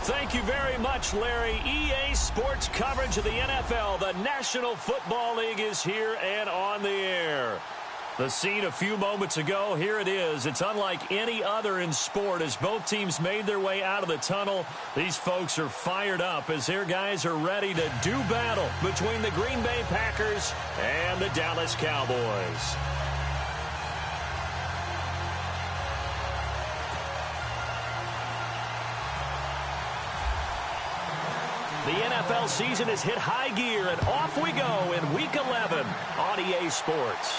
Thank you very much, Larry. EA Sports coverage of the NFL. The National Football League is here and on the air. The scene a few moments ago, here it is. It's unlike any other in sport as both teams made their way out of the tunnel. These folks are fired up as their guys are ready to do battle between the Green Bay Packers and the Dallas Cowboys. The NFL season has hit high gear, and off we go in Week 11 on EA Sports.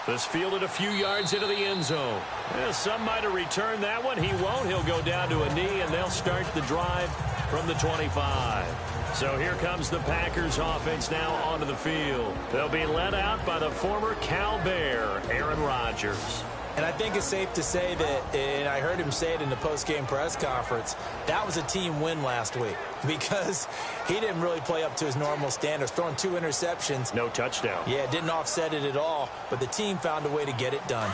This fielded a few yards into the end zone. Yeah, some might have returned that one. He won't. He'll go down to a knee, and they'll start the drive from the 25. So here comes the Packers offense now onto the field. They'll be led out by the former Cal Bear, Aaron Rodgers. And I think it's safe to say that, and I heard him say it in the post-game press conference, that was a team win last week because he didn't really play up to his normal standards, throwing 2 interceptions. No touchdown. Yeah, didn't offset it at all, but the team found a way to get it done.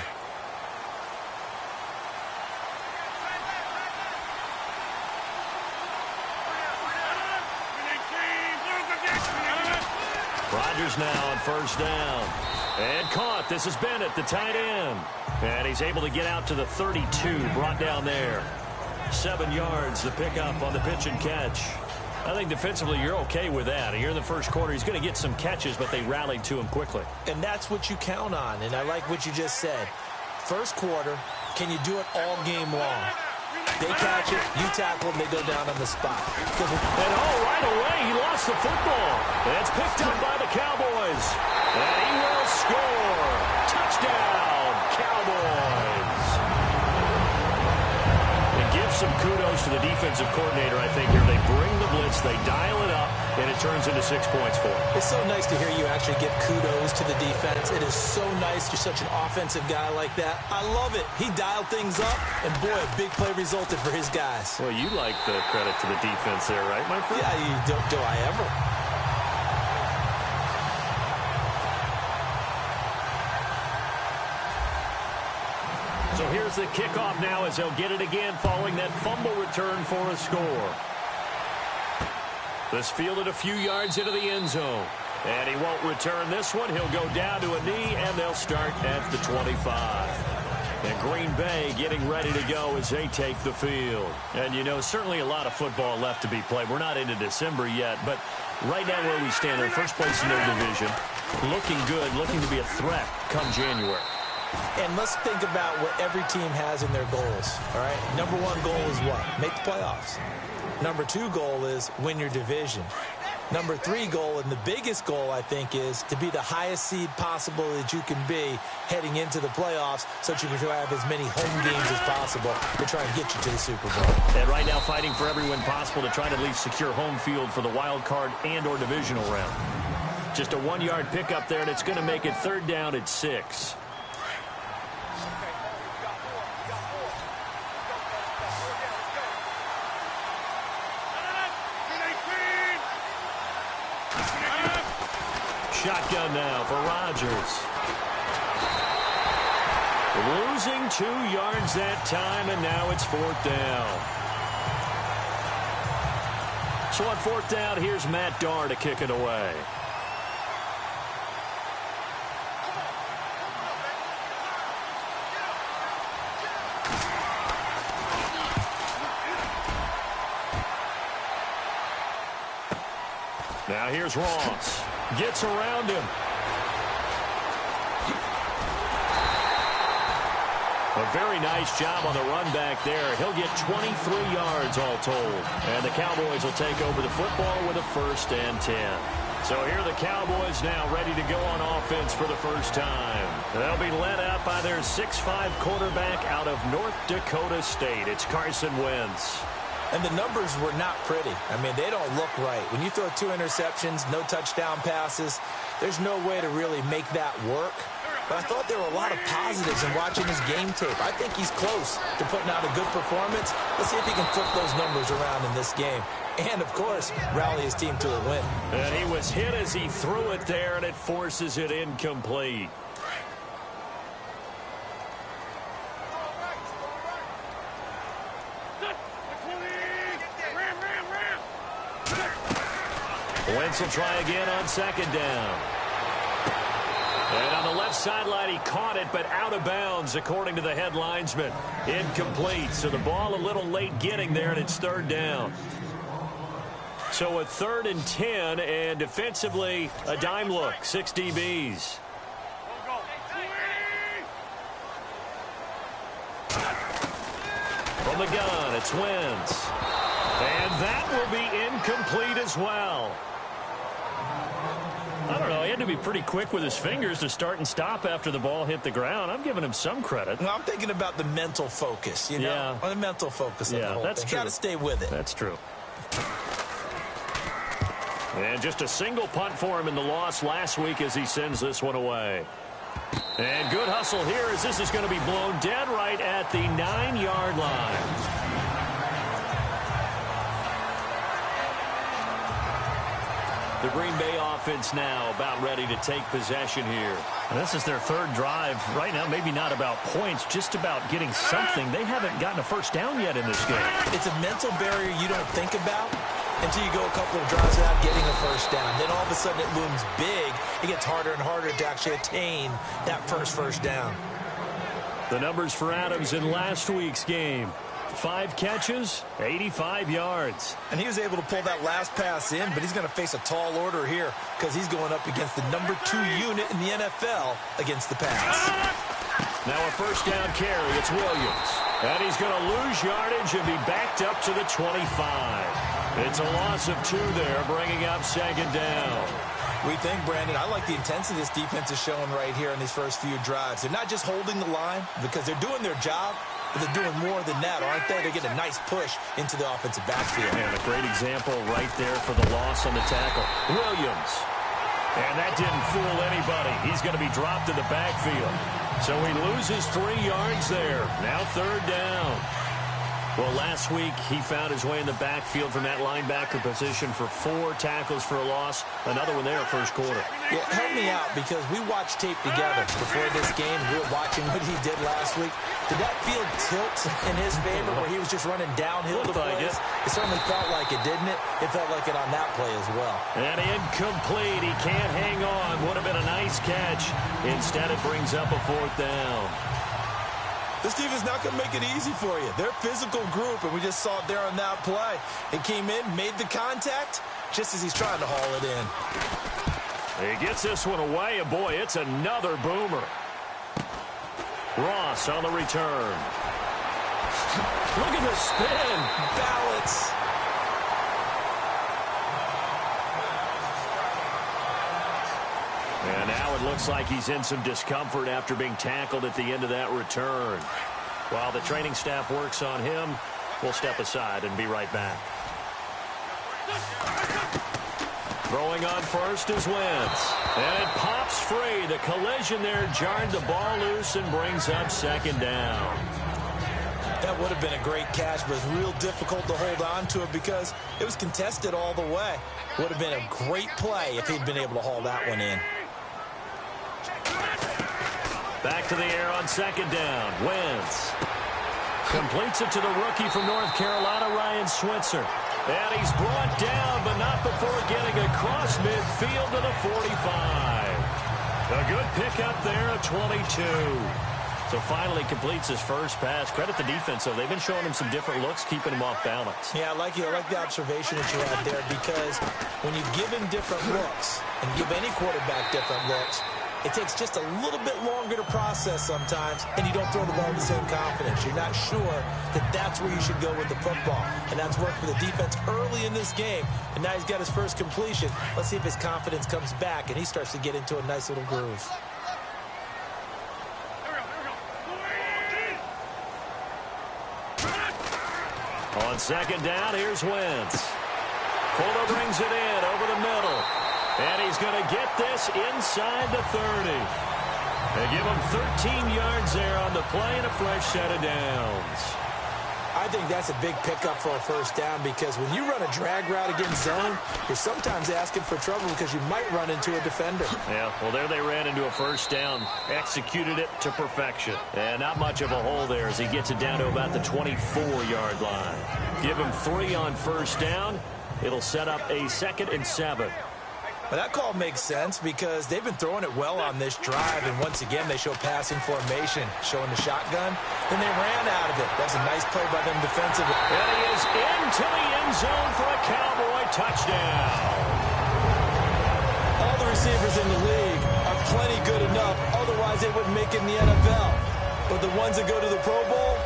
Rodgers now on first down. And caught. This is Bennett, the tight end. And he's able to get out to the 32, brought down there. 7 yards, the pickup on the pitch and catch. I think defensively you're okay with that. Here in the first quarter, he's going to get some catches, but they rallied to him quickly. And that's what you count on, and I like what you just said. First quarter, can you do it all game long? They catch it, you tackle them, they go down on the spot. And right away, he lost the football. And it's picked up by the Cowboys. And he will score. Touchdown, Cowboys. It gives some kudos to the defensive coordinator, I think, here. They bring the blitz, they dial it up, and it turns into 6 points for him. It's so nice to hear you actually give kudos to the defense. It is so nice. You're such an offensive guy like that. I love it. He dialed things up, and boy, a big play resulted for his guys. Well, you like the credit to the defense there, right, my friend? Yeah, do I ever? So here's the kickoff now as they'll get it again following that fumble return for a score. This fielded a few yards into the end zone. And he won't return this one. He'll go down to a knee, and they'll start at the 25. And Green Bay getting ready to go as they take the field. And, you know, certainly a lot of football left to be played. We're not into December yet, but right now where we stand, they're first place in their division. Looking good, looking to be a threat come January. And let's think about what every team has in their goals, all right? Number 1 goal is what? Make the playoffs. Number 2 goal is win your division. Number 3 goal, and the biggest goal, I think, is to be the highest seed possible that you can be heading into the playoffs so that you can have as many home games as possible to try and get you to the Super Bowl. And right now fighting for every win possible to try to at least secure home field for the wild card and or divisional round. Just a 1-yard pickup there, and it's going to make it 3rd down at 6. Shotgun now for Rodgers. Losing 2 yards that time, and now it's 4th down. So on 4th down, here's Matt Darr to kick it away. Now here's Ross. Gets around him. A very nice job on the run back there. He'll get 23 yards all told. And the Cowboys will take over the football with a 1st and 10. So here are the Cowboys now ready to go on offense for the first time. They'll be led out by their 6'5" quarterback out of North Dakota State. It's Carson Wentz. And the numbers were not pretty. I mean, they don't look right. When you throw 2 interceptions, no touchdown passes, there's no way to really make that work. But I thought there were a lot of positives in watching his game tape. I think he's close to putting out a good performance. Let's see if he can flip those numbers around in this game. And, of course, rally his team to a win. And he was hit as he threw it there, and it forces it incomplete. Wentz will try again on second down. And on the left sideline, he caught it, but out of bounds, according to the head linesman. Incomplete, so the ball a little late getting there, and it's third down. So a 3rd and 10, and defensively, a dime look, 6 DBs. From the gun, it's Wentz. And that will be incomplete as well. I don't know. He had to be pretty quick with his fingers to start and stop after the ball hit the ground. I'm giving him some credit. Well, I'm thinking about the mental focus, you know? Yeah. On the mental focus of the whole that's thing. true. Got to stay with it. That's true. And just a single punt for him in the loss last week as he sends this one away. And good hustle here as this is going to be blown dead right at the 9-yard line. The Green Bay offense now about ready to take possession here. And this is their 3rd drive. Right now, maybe not about points, just about getting something. They haven't gotten a first down yet in this game. It's a mental barrier you don't think about until you go a couple of drives without getting a first down. Then all of a sudden it looms big. It gets harder and harder to actually attain that first down. The numbers for Adams in last week's game. 5 catches, 85 yards. And he was able to pull that last pass in, but he's going to face a tall order here because he's going up against the number 2 unit in the NFL against the pass. Now a first down carry. It's Williams. And he's going to lose yardage and be backed up to the 25. It's a loss of 2 there, bringing up second down. We think, Brandon, I like the intensity this defense is showing right here in these first few drives. They're not just holding the line because they're doing their job, but they're doing more than that, aren't they? They're getting a nice push into the offensive backfield. And a great example right there for the loss on the tackle. Williams. And that didn't fool anybody. He's going to be dropped in the backfield. So he loses 3 yards there. Now third down. Well, last week he found his way in the backfield from that linebacker position for 4 tackles for a loss. Another one there first quarter. Yeah, help me out because we watched tape together before this game. We were watching what he did last week. Did that field tilt in his favor where he was just running downhill to plays? It certainly felt like it, didn't it? It felt like it on that play as well. And incomplete. He can't hang on. Would have been a nice catch. Instead, it brings up a 4th down. This team is not going to make it easy for you. They're a physical group, and we just saw it there on that play. It came in, made the contact, just as he's trying to haul it in. He gets this one away, and boy, it's another boomer. Ross on the return. Look at the spin. Balance. And now it looks like he's in some discomfort after being tackled at the end of that return. While the training staff works on him, we'll step aside and be right back. Throwing on first is Wentz. And it pops free. The collision there jarred the ball loose and brings up second down. That would have been a great catch, but it's real difficult to hold on to it because it was contested all the way. Would have been a great play if he'd been able to haul that one in. Back to the air on second down. Wentz completes it to the rookie from North Carolina, Ryan Switzer. And he's brought down, but not before getting across midfield to the 45. A good pickup there at 22. So finally completes his first pass. Credit the defense, though. They've been showing him some different looks, keeping him off balance. Yeah, I like the observation that you had there because when you give him different looks and give any quarterback different looks, it takes just a little bit longer to process sometimes, and you don't throw the ball with the same confidence. You're not sure that that's where you should go with the football. And that's worked for the defense early in this game. And now he's got his first completion. Let's see if his confidence comes back, and he starts to get into a nice little groove. On second down, here's Wentz. Fuller brings it in over the middle. And he's going to get this inside the 30. They give him 13 yards there on the play and a fresh set of downs. I think that's a big pickup for a first down because when you run a drag route against zone, you're sometimes asking for trouble because you might run into a defender. Yeah, well, there they ran into a first down, executed it to perfection. And not much of a hole there as he gets it down to about the 24-yard line. Give him 3 on first down, It'll set up a 2nd and 7. Well, that call makes sense because they've been throwing it well on this drive, and once again they show passing formation, showing the shotgun. Then they ran out of it. That's a nice play by them defensively. And he is into the end zone for a Cowboy touchdown. All the receivers in the league are plenty good enough, otherwise they wouldn't make it in the NFL. But the ones that go to the Pro Bowl,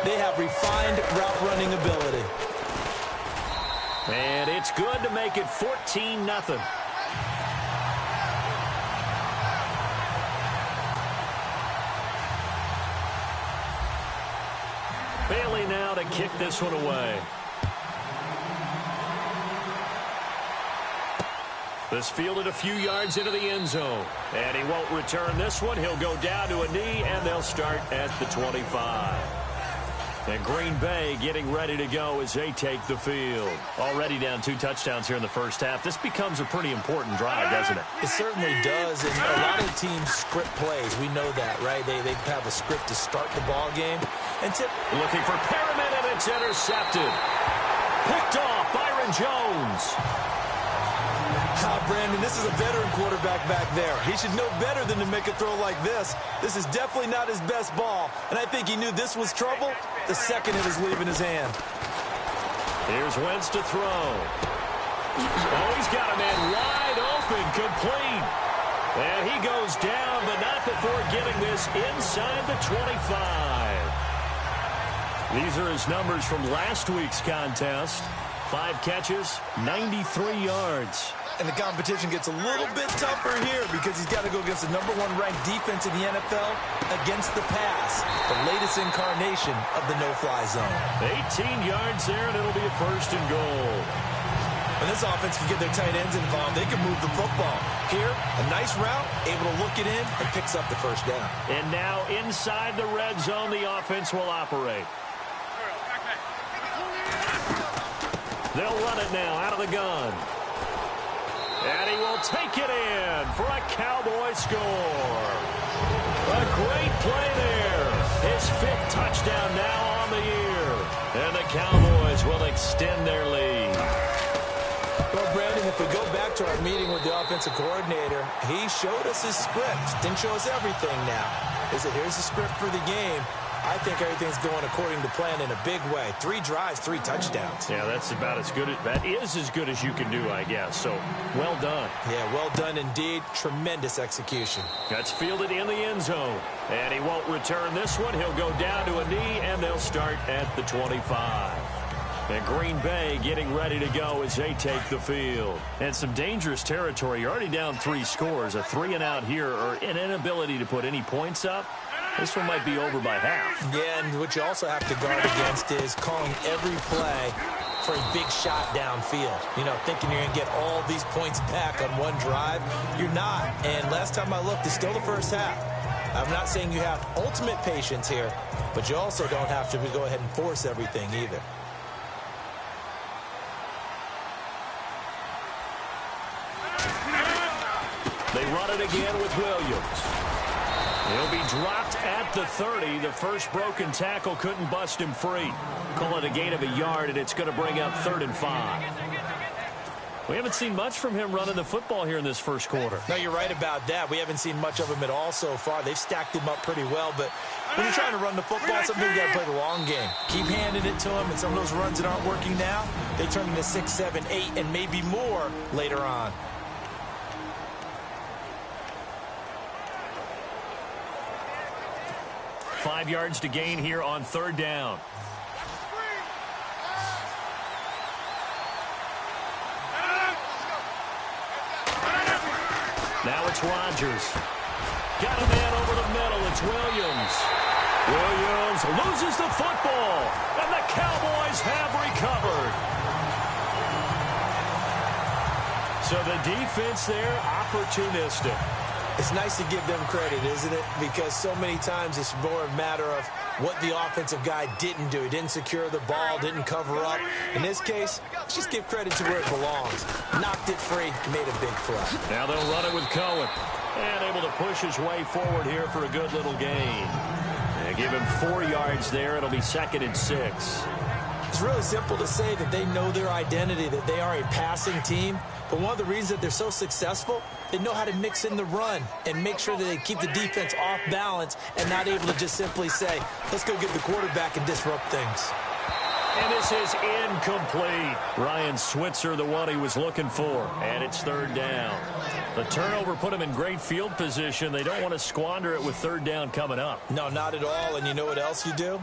they have refined route running ability. And it's good to make it 14-0. Bailey now to kick this one away. This fielded a few yards into the end zone. And he won't return this one. He'll go down to a knee, and they'll start at the 25. And Green Bay getting ready to go as they take the field. Already down 2 touchdowns here in the first half. This becomes a pretty important drive, doesn't it? It certainly does, and a lot of teams script plays. We know that, right? They have a script to start the ball game. And looking for Perriman, and it's intercepted. Picked off, Byron Jones. Brandon, this is a veteran quarterback back there. He should know better than to make a throw like this. This is definitely not his best ball, and I think he knew this was trouble the second it was leaving his hand. Here's Wentz to throw. Oh, he's got a man wide open, complete. And he goes down, but not before getting this inside the 25. These are his numbers from last week's contest. 5 catches, 93 yards. And the competition gets a little bit tougher here because he's got to go against the #1 ranked defense in the NFL against the pass, the latest incarnation of the no-fly zone. 18 yards there, and it'll be a 1st and goal. When this offense can get their tight ends involved, they can move the football. Here, a nice route, able to look it in, and picks up the 1st down. And now inside the red zone, the offense will operate. They'll run it now out of the gun. And he will take it in for a Cowboy score. A great play there. His 5th touchdown now on the year. And the Cowboys will extend their lead. Well, Brandon, if we go back to our meeting with the offensive coordinator, he showed us his script. Didn't show us everything now. He said, here's the script for the game. I think everything's going according to plan in a big way. 3 drives, 3 touchdowns. Yeah, that's about as good. That is as good as you can do, I guess. So, well done. Yeah, well done indeed. Tremendous execution. That's fielded in the end zone. And he won't return this one. He'll go down to a knee, and they'll start at the 25. And Green Bay getting ready to go as they take the field. And some dangerous territory. You're already down 3 scores. A 3-and-out here, or an inability to put any points up. This one might be over by half. Yeah, and what you also have to guard against is calling every play for a big shot downfield. You know, thinking you're going to get all these points back on one drive. You're not. And last time I looked, it's still the first half. I'm not saying you have ultimate patience here, but you also don't have to go ahead and force everything either. They run it again with Williams. He'll be dropped at the 30. The first broken tackle couldn't bust him free. Call it a gain of a yard, and it's going to bring up 3rd and 5. We haven't seen much from him running the football here in this first quarter. No, you're right about that. We haven't seen much of him at all so far. They've stacked him up pretty well, but when you're trying to run the football, sometimes you got to play the long game. Keep handing it to him, and some of those runs that aren't working now, they turn into 6, 7, 8, and maybe more later on. Five yards to gain here on 3rd down. Now it's Rodgers. Got a man over the middle. It's Williams. Williams loses the football, and the Cowboys have recovered. So the defense there, opportunistic. It's nice to give them credit, isn't it? Because so many times it's more a matter of what the offensive guy didn't do. He didn't secure the ball, didn't cover up. In this case, let's just give credit to where it belongs. Knocked it free, made a big play. Now they'll run it with Cohen. And able to push his way forward here for a good little gain. They give him 4 yards there. It'll be 2nd and 6. It's really simple to say that they know their identity, that they are a passing team. But one of the reasons that they're so successful, they know how to mix in the run and make sure that they keep the defense off balance and not able to just simply say, let's go get the quarterback and disrupt things. And this is incomplete. Ryan Switzer, the one he was looking for. And it's third down. The turnover put him in great field position. They don't want to squander it with third down coming up. No, not at all. And you know what else you do?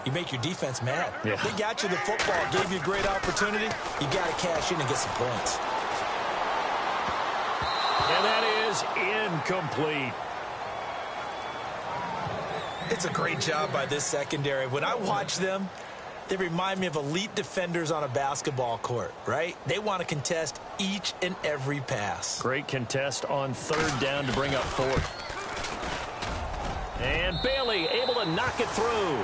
You make your defense mad. Yeah. They got you the football, gave you a great opportunity. You got to cash in and get some points. And that is incomplete. It's a great job by this secondary. When I watch them, they remind me of elite defenders on a basketball court, right? They want to contest each and every pass. Great contest on third down to bring up fourth. And Bailey able to knock it through.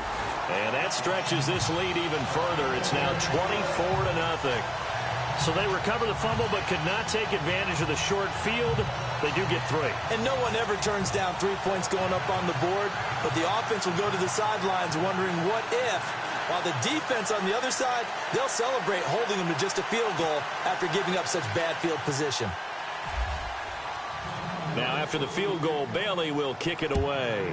And that stretches this lead even further. It's now 24-0. So they recover the fumble but could not take advantage of the short field. They do get 3. And no one ever turns down 3 points going up on the board, but the offense will go to the sidelines wondering what if. While the defense on the other side, they'll celebrate holding them to just a field goal after giving up such bad field position. Now after the field goal, Bailey will kick it away.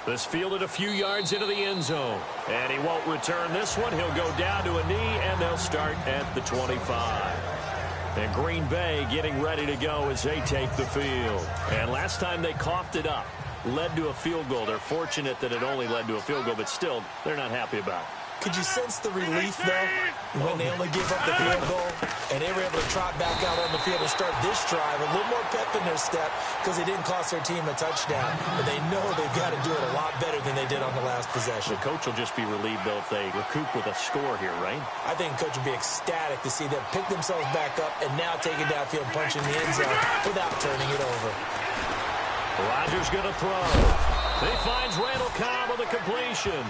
This fielded a few yards into the end zone. And he won't return this one. He'll go down to a knee, and they'll start at the 25. And Green Bay getting ready to go as they take the field. And last time they coughed it up, led to a field goal. They're fortunate that it only led to a field goal, but still, they're not happy about it. Could you sense the relief, though, when they only gave up the field goal and they were able to trot back out on the field and start this drive? A little more pep in their step because they didn't cost their team a touchdown. But they know they've got to do it a lot better than they did on the last possession. The coach will just be relieved, though, if they recoup with a score here, right? I think the coach will be ecstatic to see them pick themselves back up and now take it downfield, punching the end zone without turning it over. Rodgers going to throw. He finds Randall Cobb with a completion.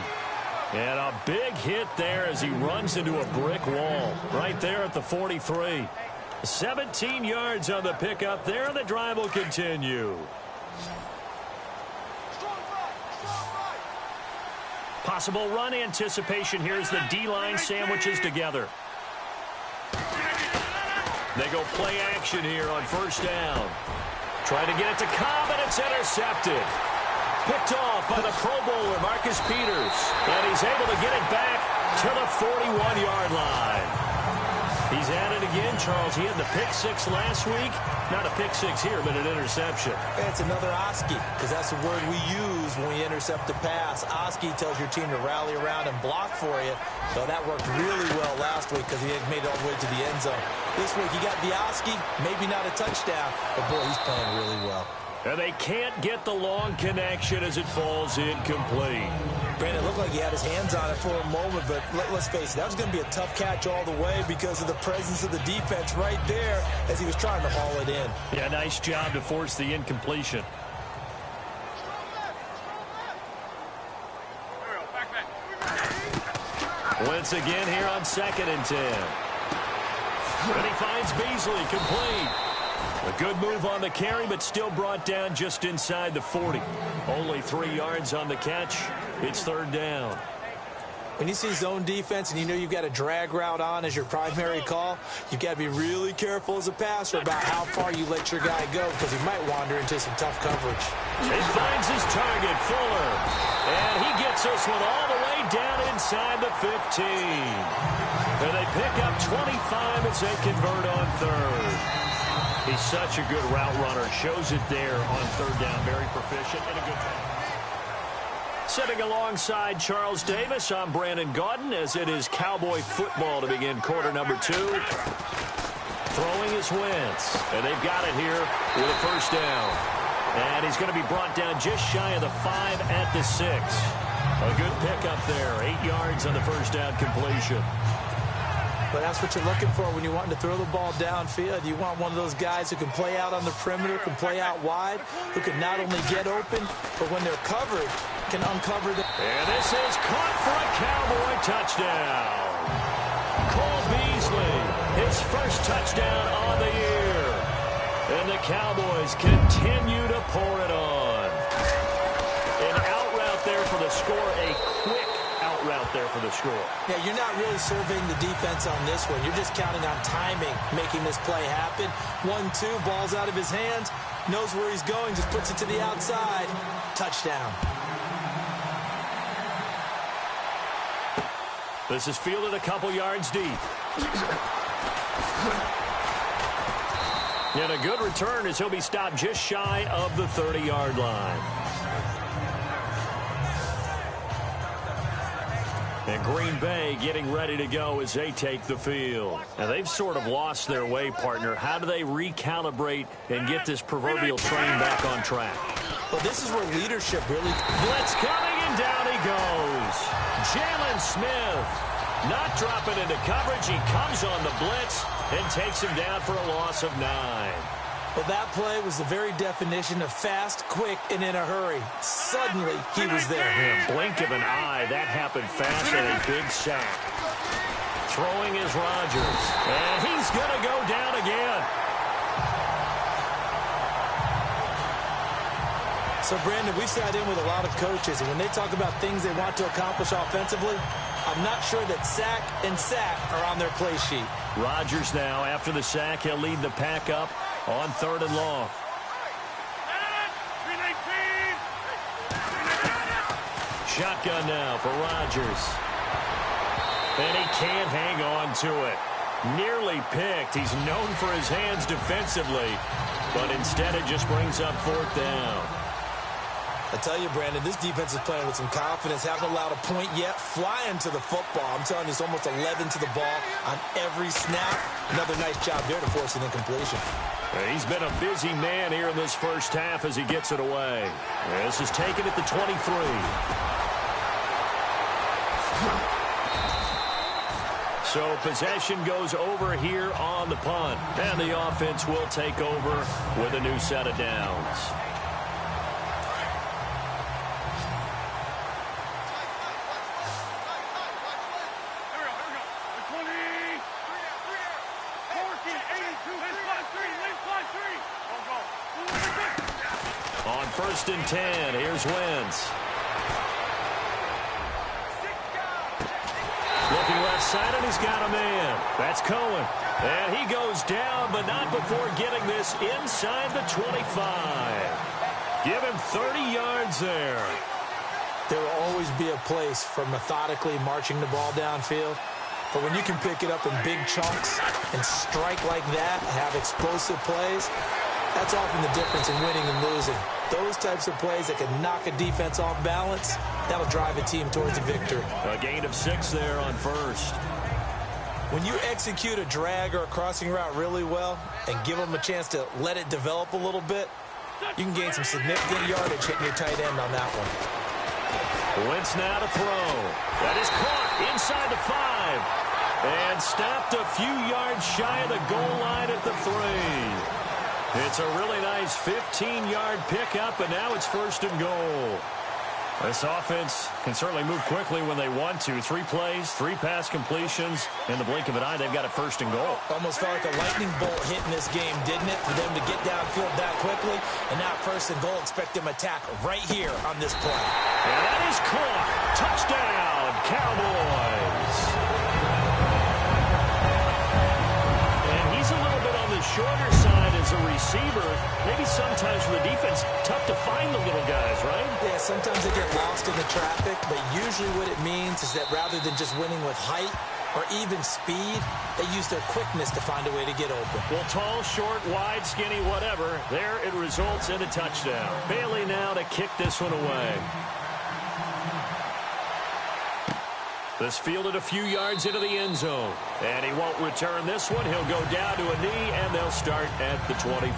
And a big hit there as he runs into a brick wall right there at the 43. 17 yards on the pickup there, and the drive will continue. Possible run anticipation here as the D-line sandwiches together. They go play action here on first down. Try to get it to Cobb, and it's intercepted. Picked off by the Pro Bowler, Marcus Peters. And he's able to get it back to the 41-yard line. He's at it again, Charles. He had the pick six last week. Not a pick six here, but an interception. It's another Oski, because that's the word we use when we intercept a pass. Oski tells your team to rally around and block for you. So that worked really well last week because he had made it all the way to the end zone. This week he got the Oski, maybe not a touchdown, but boy, he's playing really well. And they can't get the long connection as it falls incomplete. Brandon, it looked like he had his hands on it for a moment, but let's face it, that was going to be a tough catch all the way because of the presence of the defense right there as he was trying to haul it in. Yeah, nice job to force the incompletion. Once again here on 2nd and 10. And he finds Beasley complete. A good move on the carry, but still brought down just inside the 40. Only 3 yards on the catch. It's third down. When you see zone defense and you know you've got a drag route on as your primary call, you've got to be really careful as a passer about how far you let your guy go because he might wander into some tough coverage. He finds his target, Fuller. And he gets this one all the way down inside the 15. And they pick up 25 as they convert on third. He's such a good route runner. Shows it there on third down. Very proficient and a good time. Sitting alongside Charles Davis, I'm Brandon Gaudin as it is Cowboy football to begin quarter number 2. Throwing is Wentz. And they've got it here with a first down. And he's going to be brought down just shy of the 5 at the 6. A good pickup there. 8 yards on the first down completion. But that's what you're looking for when you want to throw the ball downfield. You want one of those guys who can play out on the perimeter, can play out wide, who can not only get open, but when they're covered, can uncover them. And this is caught for a Cowboy touchdown. Cole Beasley, his first touchdown on the year. And the Cowboys continue to pour it on. An out route there for the to score a quick out route there for the score. Yeah, you're not really surveying the defense on this one. You're just counting on timing, making this play happen. 1-2, ball's out of his hands, knows where he's going, just puts it to the outside. Touchdown. This is fielded a couple yards deep. And a good return as he'll be stopped just shy of the 30-yard line. And Green Bay getting ready to go as they take the field. Now, they've sort of lost their way, partner. How do they recalibrate and get this proverbial train back on track? Well, this is where leadership really... Blitz coming, and down he goes. Jalen Smith not dropping into coverage. He comes on the blitz and takes him down for a loss of 9. Well, that play was the very definition of fast, quick, and in a hurry. Suddenly, he was there. In a blink of an eye, that happened fast and a big sack. Throwing is Rodgers, and he's going to go down again. So, Brandon, we've sat in with a lot of coaches, and when they talk about things they want to accomplish offensively, I'm not sure that sack and sack are on their play sheet. Rodgers now, after the sack, he'll lead the pack up on 3rd and long. Shotgun now for Rodgers. And he can't hang on to it. Nearly picked. He's known for his hands defensively, but instead it just brings up 4th down. I tell you, Brandon, this defense is playing with some confidence. Haven't allowed a point yet. Flying to the football. I'm telling you, it's almost 11 to the ball on every snap. Another nice job there to force an incompletion. He's been a busy man here in this first half as he gets it away. This is taken at the 23. So possession goes over here on the punt. And the offense will take over with a new set of downs. On 1st and 10, here's Wentz. Looking left side, and he's got a man. That's Cohen. And he goes down, but not before getting this inside the 25. Give him 30 yards there. There will always be a place for methodically marching the ball downfield. But when you can pick it up in big chunks and strike like that, have explosive plays, that's often the difference in winning and losing. Those types of plays that can knock a defense off balance, that'll drive a team towards a victory. A gain of 6 there on 1st. When you execute a drag or a crossing route really well and give them a chance to let it develop a little bit, you can gain some significant yardage hitting your tight end on that one. Wentz now to throw. That is caught inside the 5. And stopped a few yards shy of the goal line at the 3. It's a really nice 15-yard pickup, and now it's 1st and goal. This offense can certainly move quickly when they want to. 3 plays, 3 pass completions. In the blink of an eye, they've got a 1st and goal. Almost felt like a lightning bolt hit in this game, didn't it? For them to get downfield that quickly. And now 1st and goal, expect them to attack right here on this play. And that is caught. Touchdown, Cowboys. And he's a little bit on the shorter side as a receiver. Maybe sometimes for the defense, tough to find the little guys, right? Yeah, sometimes they get lost in the traffic, but usually what it means is that rather than just winning with height or even speed, they use their quickness to find a way to get open. Well, tall, short, wide, skinny, whatever, there it results in a touchdown. Bailey now to kick this one away. This fielded a few yards into the end zone. And he won't return this one. He'll go down to a knee, and they'll start at the 25.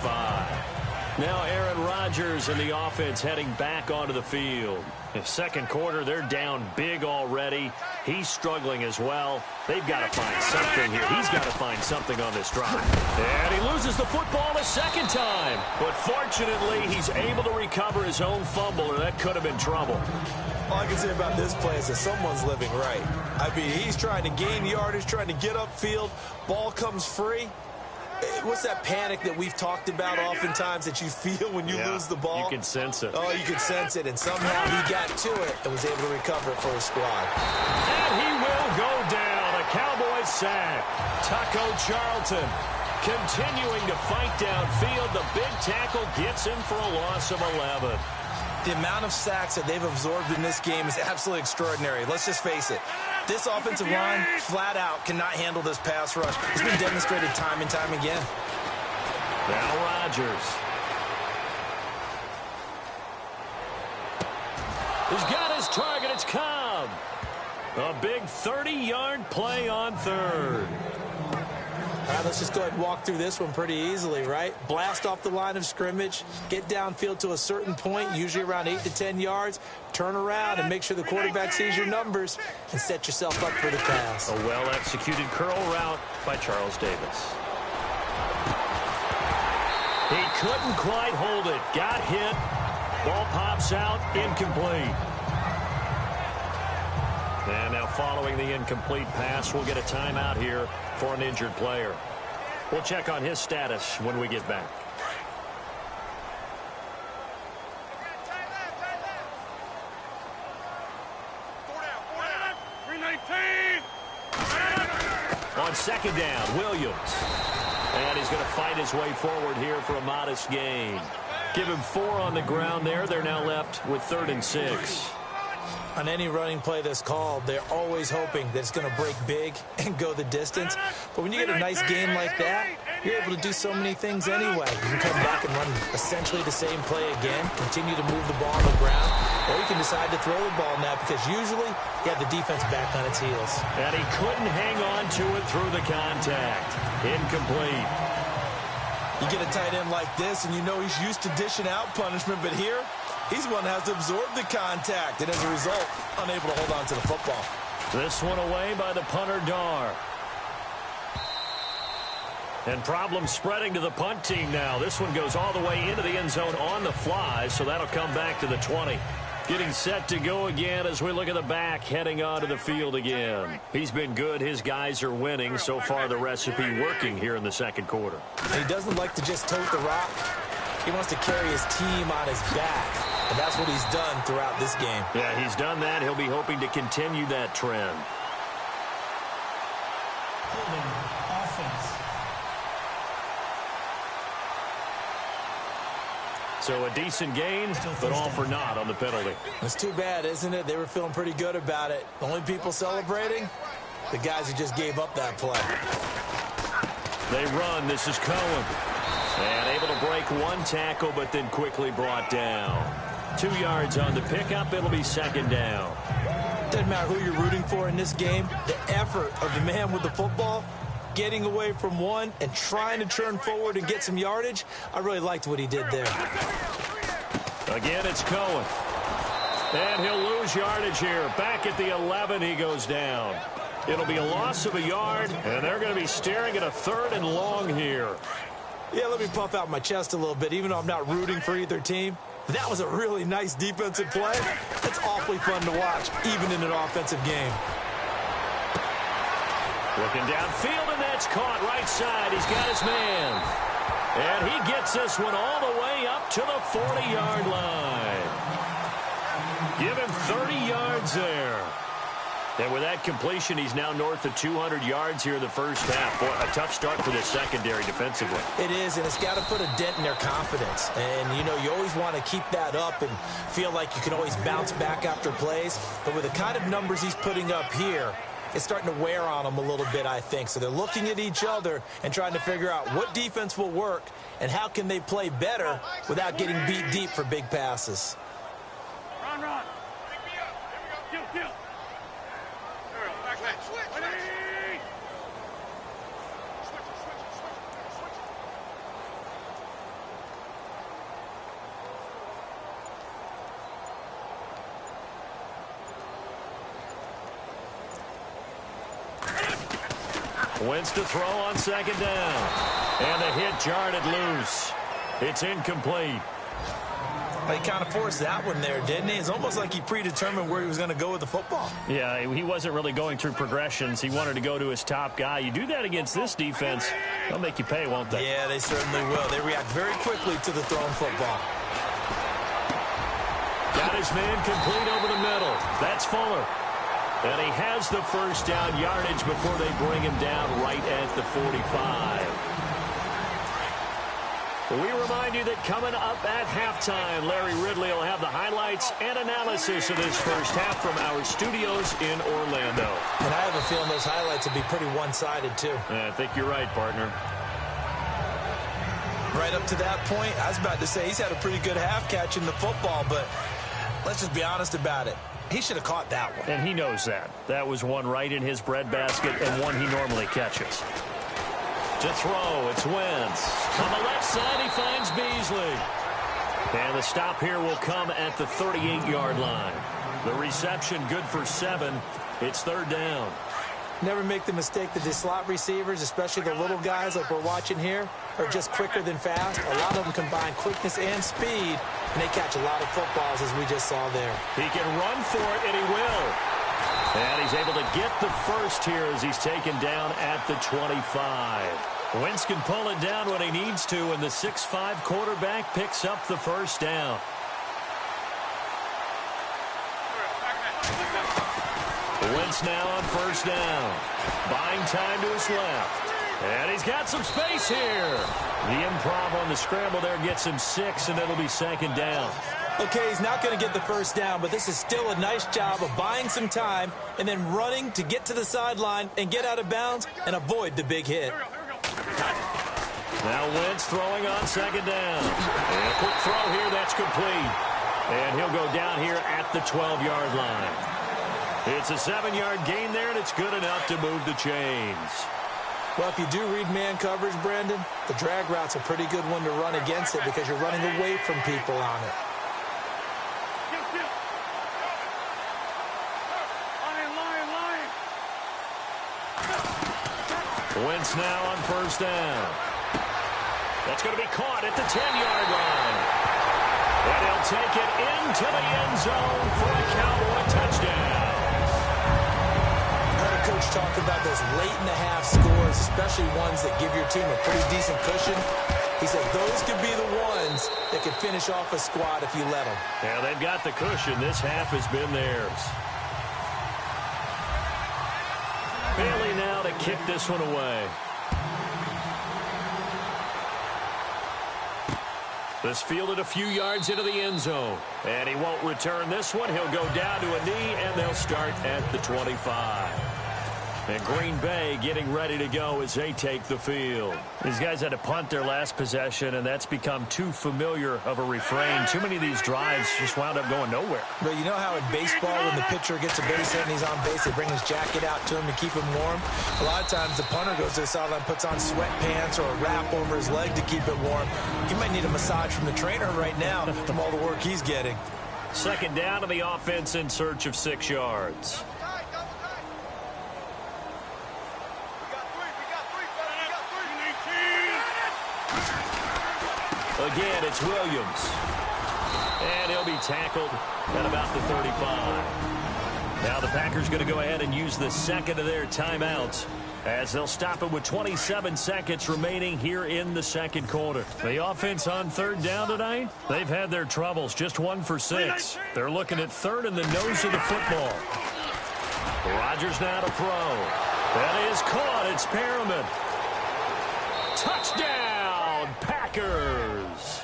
Now Aaron Rodgers and the offense heading back onto the field. In second quarter, they're down big already. He's struggling as well. They've got to find something here. He's got to find something on this drive. And he loses the football a second time. But fortunately, he's able to recover his own fumble, or that could have been trouble. All I can say about this play is that someone's living right. I mean, he's trying to gain yardage, trying to get upfield. Ball comes free. What's that panic that we've talked about oftentimes that you feel when you lose the ball? You can sense it. Oh, you can sense it, and somehow he got to it and was able to recover it for his squad. And he will go down. A Cowboys sack. Taco Charlton continuing to fight downfield. The big tackle gets him for a loss of 11. The amount of sacks that they've absorbed in this game is absolutely extraordinary. Let's just face it. This offensive line, flat out, cannot handle this pass rush. It's been demonstrated time and time again. Now Rodgers. He's got his target. It's Cobb. A big 30-yard play on third. All right, let's just go ahead and walk through this one pretty easily, right? Blast off the line of scrimmage, get downfield to a certain point, usually around 8 to 10 yards, turn around and make sure the quarterback sees your numbers and set yourself up for the pass. A well-executed curl route by Charles Davis. He couldn't quite hold it. Got hit. Ball pops out. Incomplete. And now following the incomplete pass, we'll get a timeout here for an injured player. We'll check on his status when we get back. On second down, Williams. And he's going to fight his way forward here for a modest gain. Give him 4 on the ground there. They're now left with 3rd and 6. On any running play that's called, they're always hoping that it's going to break big and go the distance. But when you get a nice game like that, you're able to do so many things anyway. You can come back and run essentially the same play again, continue to move the ball on the ground, or you can decide to throw the ball now because usually you have the defense back on its heels. And he couldn't hang on to it through the contact. Incomplete. You get a tight end like this, and you know he's used to dishing out punishment, but here, he's one that has to absorb the contact, and as a result, unable to hold on to the football. This one away by the punter, Dar. And problem spreading to the punt team now. This one goes all the way into the end zone on the fly, so that'll come back to the 20. Getting set to go again as we look at the back, heading onto the field again. He's been good. His guys are winning. So far, the recipe working here in the second quarter. He doesn't like to just tote the rock. He wants to carry his team on his back, and that's what he's done throughout this game. Yeah, he's done that. He'll be hoping to continue that trend. So a decent gain, but all for naught on the penalty. It's too bad, isn't it? They were feeling pretty good about it. The only people celebrating, the guys who just gave up that play. They run. This is Cohen. And able to break one tackle, but then quickly brought down. 2 yards on the pickup. It'll be second down. Doesn't matter who you're rooting for in this game. The effort of the man with the football, getting away from one and trying to turn forward and get some yardage, I really liked what he did there. Again, it's Cohen. And he'll lose yardage here. Back at the 11, he goes down. It'll be a loss of a yard, and they're going to be staring at a 3rd and long here. Yeah, let me puff out my chest a little bit, even though I'm not rooting for either team. That was a really nice defensive play. It's awfully fun to watch, even in an offensive game. Looking downfield, and that's caught right side. He's got his man. And he gets this one all the way up to the 40-yard line. Give him 30 yards there. And with that completion, he's now north of 200 yards here in the first half. Boy, a tough start for this secondary defensively. It is, and it's got to put a dent in their confidence. And, you know, you always want to keep that up and feel like you can always bounce back after plays. But with the kind of numbers he's putting up here, it's starting to wear on them a little bit, I think. So they're looking at each other and trying to figure out what defense will work and how can they play better without getting beat deep for big passes. Run. Kill. Wentz to throw on second down. And the hit jarred it loose. It's incomplete. He kind of forced that one there, didn't he? It's almost like he predetermined where he was going to go with the football. Yeah, he wasn't really going through progressions. He wanted to go to his top guy. You do that against this defense, they'll make you pay, won't they? Yeah, they certainly will. They react very quickly to the thrown football. Got his man complete over the middle. That's Fuller. And he has the first down yardage before they bring him down right at the 45. We remind you that coming up at halftime, Larry Ridley will have the highlights and analysis of this first half from our studios in Orlando. And I have a feeling those highlights will be pretty one-sided, too. I think you're right, partner. Right up to that point, I was about to say he's had a pretty good half catching the football, but let's just be honest about it. He should have caught that one. And he knows that. That was one right in his breadbasket and one he normally catches. To throw, it's Wentz. On the left side, he finds Beasley. And the stop here will come at the 38-yard line. The reception good for 7. It's third down. Never make the mistake that the slot receivers, especially the little guys like we're watching here, are just quicker than fast. A lot of them combine quickness and speed, and they catch a lot of footballs, as we just saw there. He can run for it, and he will. And he's able to get the first here as he's taken down at the 25. Wentz can pull it down when he needs to, and the 6'5" quarterback picks up the first down. Wentz now on first down. Buying time to his left. And he's got some space here. The improv on the scramble there gets him 6, and it'll be second down. Okay, he's not going to get the first down, but this is still a nice job of buying some time and then running to get to the sideline and get out of bounds and avoid the big hit. Now Wentz throwing on second down. And a quick throw here, that's complete. And he'll go down here at the 12-yard line. It's a 7-yard gain there, and it's good enough to move the chains. Well, if you do read man coverage, Brandon, the drag route's a pretty good one to run against it because you're running away from people on it. Wentz now on first down. That's going to be caught at the 10-yard line. And he'll take it into the end zone for a Cowboy touchdown. Coach talk about those late-in-the-half scores, especially ones that give your team a pretty decent cushion. He said those could be the ones that could finish off a squad if you let them. Yeah, they've got the cushion. This half has been theirs. Bailey now to kick this one away. This fielded a few yards into the end zone. And he won't return this one. He'll go down to a knee, and they'll start at the 25. And Green Bay getting ready to go as they take the field. These guys had to punt their last possession, and that's become too familiar of a refrain. Too many of these drives just wound up going nowhere. But you know how in baseball, when the pitcher gets a base hit and he's on base, they bring his jacket out to him to keep him warm? A lot of times the punter goes to the sideline, puts on sweatpants or a wrap over his leg to keep it warm. He might need a massage from the trainer right now from all the work he's getting. Second down to the offense in search of 6 yards. Again, it's Williams. And he'll be tackled at about the 35. Now the Packers going to go ahead and use the second of their timeouts as they'll stop it with 27 seconds remaining here in the second quarter. The offense on third down tonight, they've had their troubles. Just 1 for 6. They're looking at third in the nose of the football. Rodgers now to throw. That is caught. It's Perriman. Touchdown, Packers.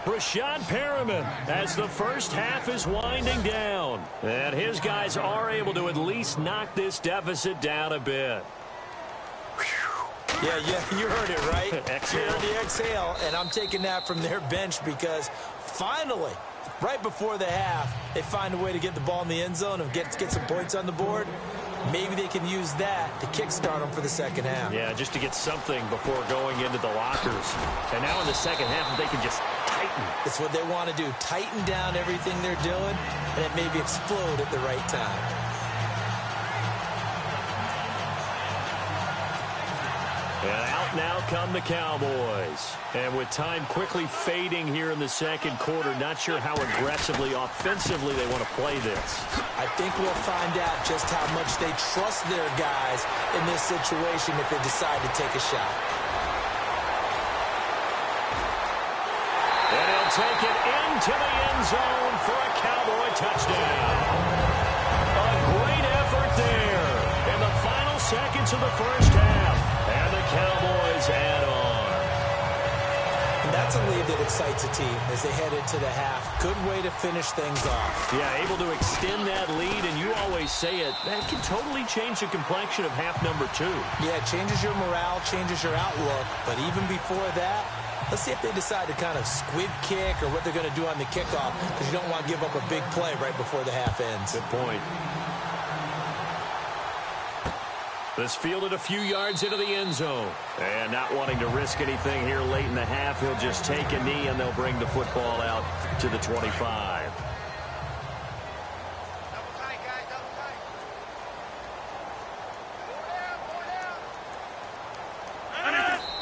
Rashad Perriman as the first half is winding down. And his guys are able to at least knock this deficit down a bit. Yeah, you heard it, right? Exhale. You heard the exhale, and I'm taking that from their bench because finally, right before the half, they find a way to get the ball in the end zone and get some points on the board. Maybe they can use that to kickstart them for the second half. Yeah, just to get something before going into the lockers. And now in the second half, they can just tighten. That's what they want to do. Tighten down everything they're doing, and it maybe explode at the right time. And out now come the Cowboys. And with time quickly fading here in the second quarter, not sure how aggressively, offensively they want to play this. I think we'll find out just how much they trust their guys in this situation if they decide to take a shot. And he'll take it into the end zone for a Cowboy touchdown. A great effort there in the final seconds of the first half. And the Cowboys add on. And that's a lead that excites a team as they head into the half. Good way to finish things off. Yeah, able to extend that lead, and you always say it, that can totally change the complexion of half number 2. Yeah, it changes your morale, changes your outlook. But even before that, let's see if they decide to kind of squib kick or what they're going to do on the kickoff, because you don't want to give up a big play right before the half ends. Good point. This fielded a few yards into the end zone. And not wanting to risk anything here late in the half, he'll just take a knee and they'll bring the football out to the 25.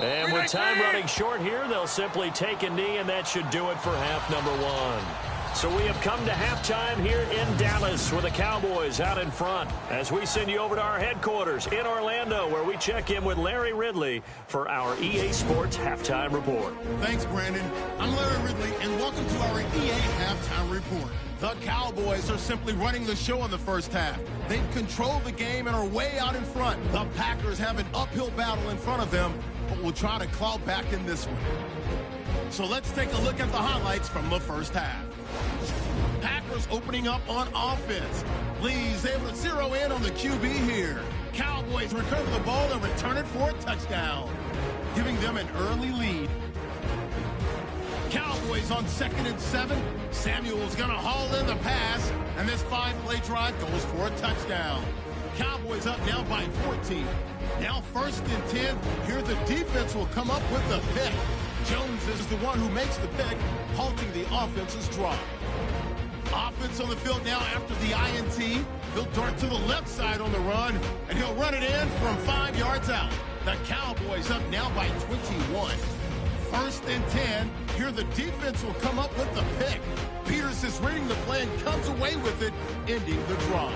And with time running short here, they'll simply take a knee, and that should do it for half number 1. So we have come to halftime here in Dallas with the Cowboys out in front as we send you over to our headquarters in Orlando, where we check in with Larry Ridley for our EA Sports Halftime Report. Thanks, Brandon. I'm Larry Ridley, and welcome to our EA Halftime Report. The Cowboys are simply running the show in the first half. They've controlled the game and are way out in front. The Packers have an uphill battle in front of them, but will try to claw back in this one. So let's take a look at the highlights from the first half. Packers opening up on offense. Lee's able to zero in on the QB here. Cowboys recover the ball and return it for a touchdown, giving them an early lead. Cowboys on 2nd and 7. Samuel's going to haul in the pass, and this 5-play drive goes for a touchdown. Cowboys up now by 14. Now 1st and 10. Here the defense will come up with the pick. Jones is the one who makes the pick, halting the offense's drive. Offense on the field now after the INT. He'll dart to the left side on the run, and he'll run it in from 5 yards out. The Cowboys up now by 21. 1st and 10. Here the defense will come up with the pick. Peters is reading the play and comes away with it, ending the drive.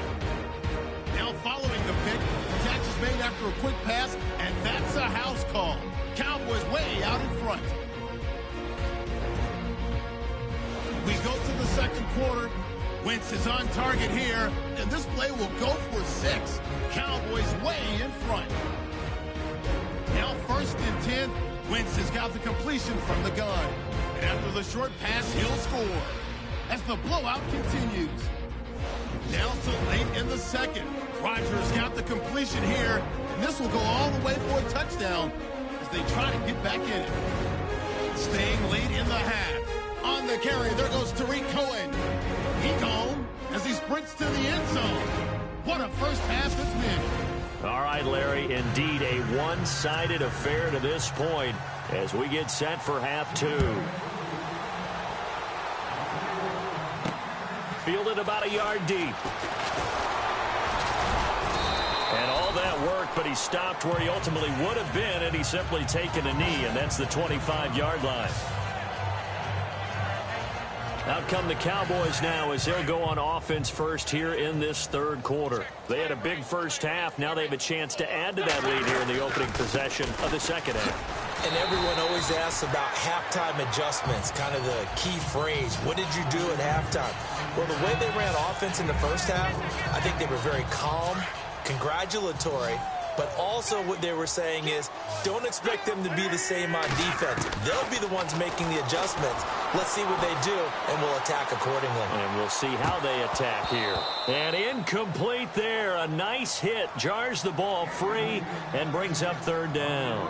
Now following the pick, the catch is made after a quick pass, and that's a house call. Cowboys way out in front. We go to the second quarter. Wentz is on target here, and this play will go for 6. Cowboys way in front. Now 1st and 10. Wentz has got the completion from the gun. And after the short pass, he'll score. As the blowout continues. Now so late in the second. Rodgers got the completion here, and this will go all the way for a touchdown as they try to get back in it. Staying late in the half. On the carry, there goes Tariq Cohen. He gone as he sprints to the end zone. What a first half it's been. All right, Larry, indeed a one-sided affair to this point as we get set for half 2. Fielded about a yard deep. And all that work, but he stopped where he ultimately would have been had he simply taken a knee, and that's the 25-yard line. Out come the Cowboys now as they'll go on offense first here in this third quarter. They had a big first half. Now they have a chance to add to that lead here in the opening possession of the second half. And everyone always asks about halftime adjustments, kind of the key phrase. What did you do at halftime? Well, the way they ran offense in the first half, I think they were very calm, congratulatory, but also what they were saying is don't expect them to be the same on defense. They'll be the ones making the adjustments. Let's see what they do, and we'll attack accordingly. And we'll see how they attack here. And incomplete there. A nice hit. Jars the ball free and brings up third down.